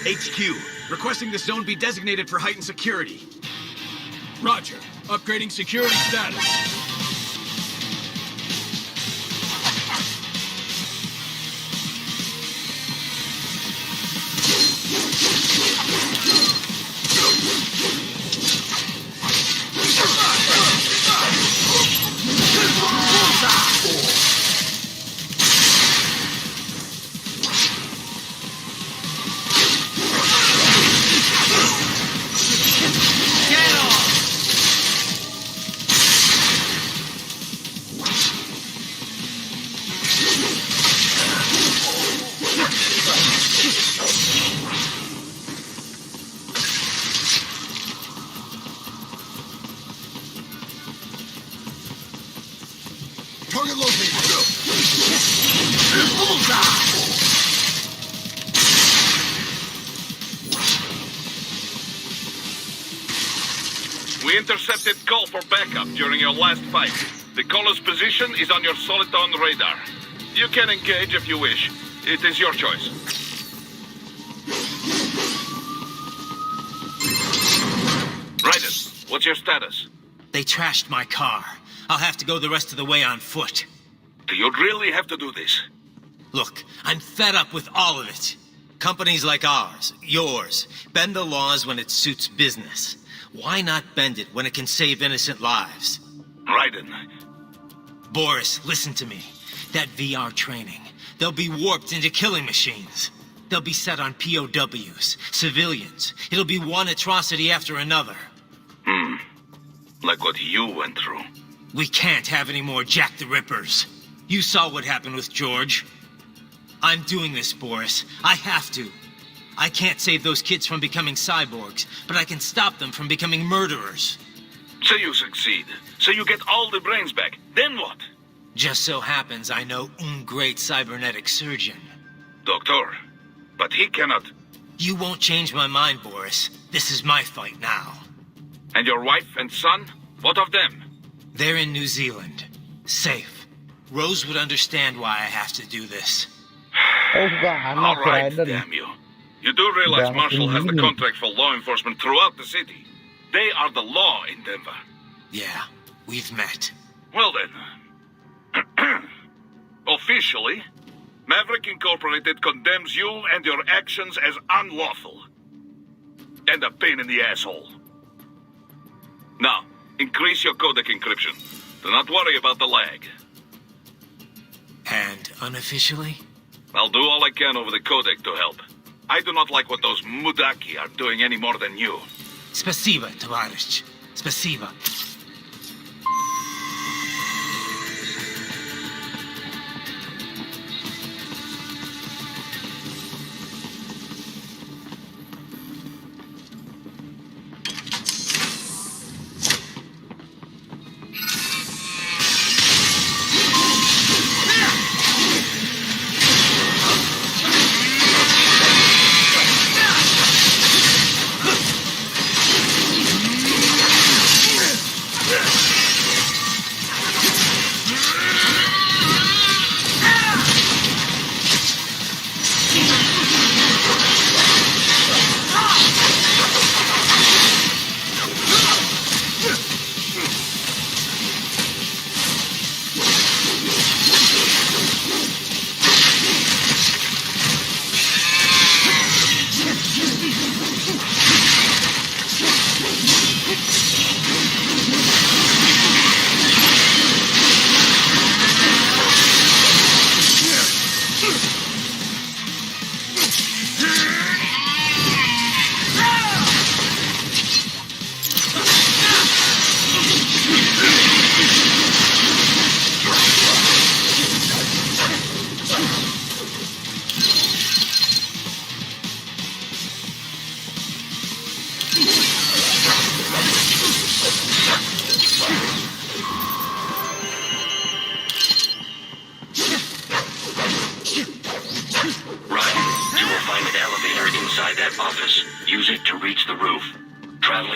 HQ, requesting this zone be designated for heightened security. Roger. Upgrading security status. Target located. We intercepted call for backup during your last fight. The caller's position is on your Soliton radar. You can engage if you wish. It is your choice. Raiden, what's your status? They trashed my car. I'll have to go the rest of the way on foot. Do you really have to do this? Look, I'm fed up with all of it. Companies like ours, yours, bend the laws when it suits business. Why not bend it when it can save innocent lives? Raiden. Boris, listen to me. That VR training, they'll be warped into killing machines. They'll be set on POWs, civilians. It'll be one atrocity after another. Like what you went through. We can't have any more Jack the Rippers. You saw what happened with George. I'm doing this, Boris. I have to. I can't save those kids from becoming cyborgs, but I can stop them from becoming murderers. So you succeed. So you get all the brains back. Then what? Just so happens I know great cybernetic surgeon. Doctor. But he cannot. You won't change my mind, Boris. This is my fight now. And your wife and son? What of them? They're in New Zealand. Safe. Rose would understand why I have to do this. All right, damn you. You do realize Marshall has the contract for law enforcement throughout the city. They are the law in Denver. Yeah, we've met. Well then. Officially, Maverick Incorporated condemns you and your actions as unlawful. And a pain in the asshole. Now, increase your codec encryption. Do not worry about the lag. And unofficially? I'll do all I can over the codec to help. I do not like what those Mudaki are doing any more than you. Spasiba, Tavarish. Spasiba.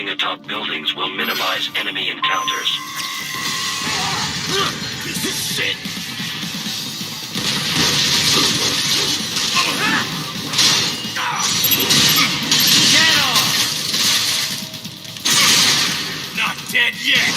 Patrolling atop buildings will minimize enemy encounters. Piece of shit! Get off! Not dead yet!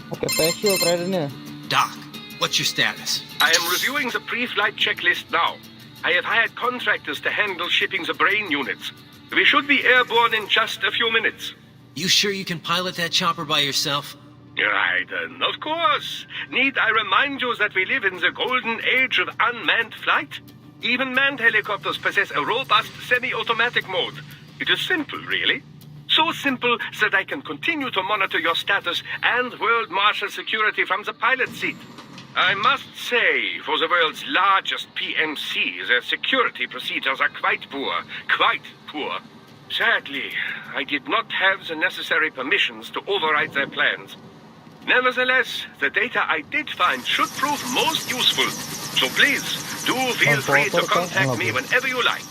Oke, special tradernya. Doc, what's your status? I am reviewing the pre-flight checklist now. I have hired contractors to handle shipping the brain units. We should be airborne in just a few minutes. You sure you can pilot that chopper by yourself? Right, of course. Need I remind you that we live in the golden age of unmanned flight? Even manned helicopters possess a robust semi-automatic mode. It is simple, really. So simple that I can continue to monitor your status and world marshal security from the pilot seat. I must say, for the world's largest PMC, their security procedures are quite poor. Quite poor. Sadly, I did not have the necessary permissions to override their plans. Nevertheless, the data I did find should prove most useful. So please, do feel free to contact me whenever you like.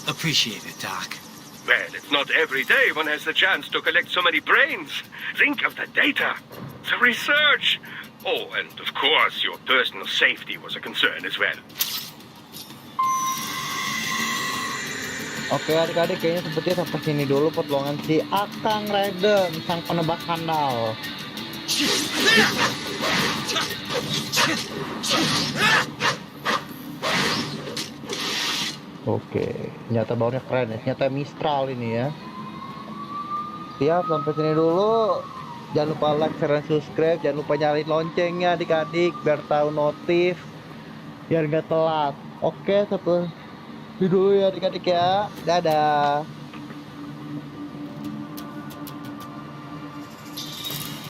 Appreciate it, Doc. Well, it's not every day one has the chance to collect so many brains. Think of the data, the research. Oh, and of course, your personal safety was a concern as well. Oke adik-adik, kayaknya sepertinya sampai sini dulu pertolongan si Akang Raiden, sang penebak handal. Oke, nyata baunya keren ya, nyata Mistral ini ya. Siap, sampai sini dulu. Jangan lupa like, share, dan subscribe. Jangan lupa nyalain loncengnya adik-adik biar tahu notif, biar nggak telat. Oke, sampai dulu ya adik-adik ya. Dadah.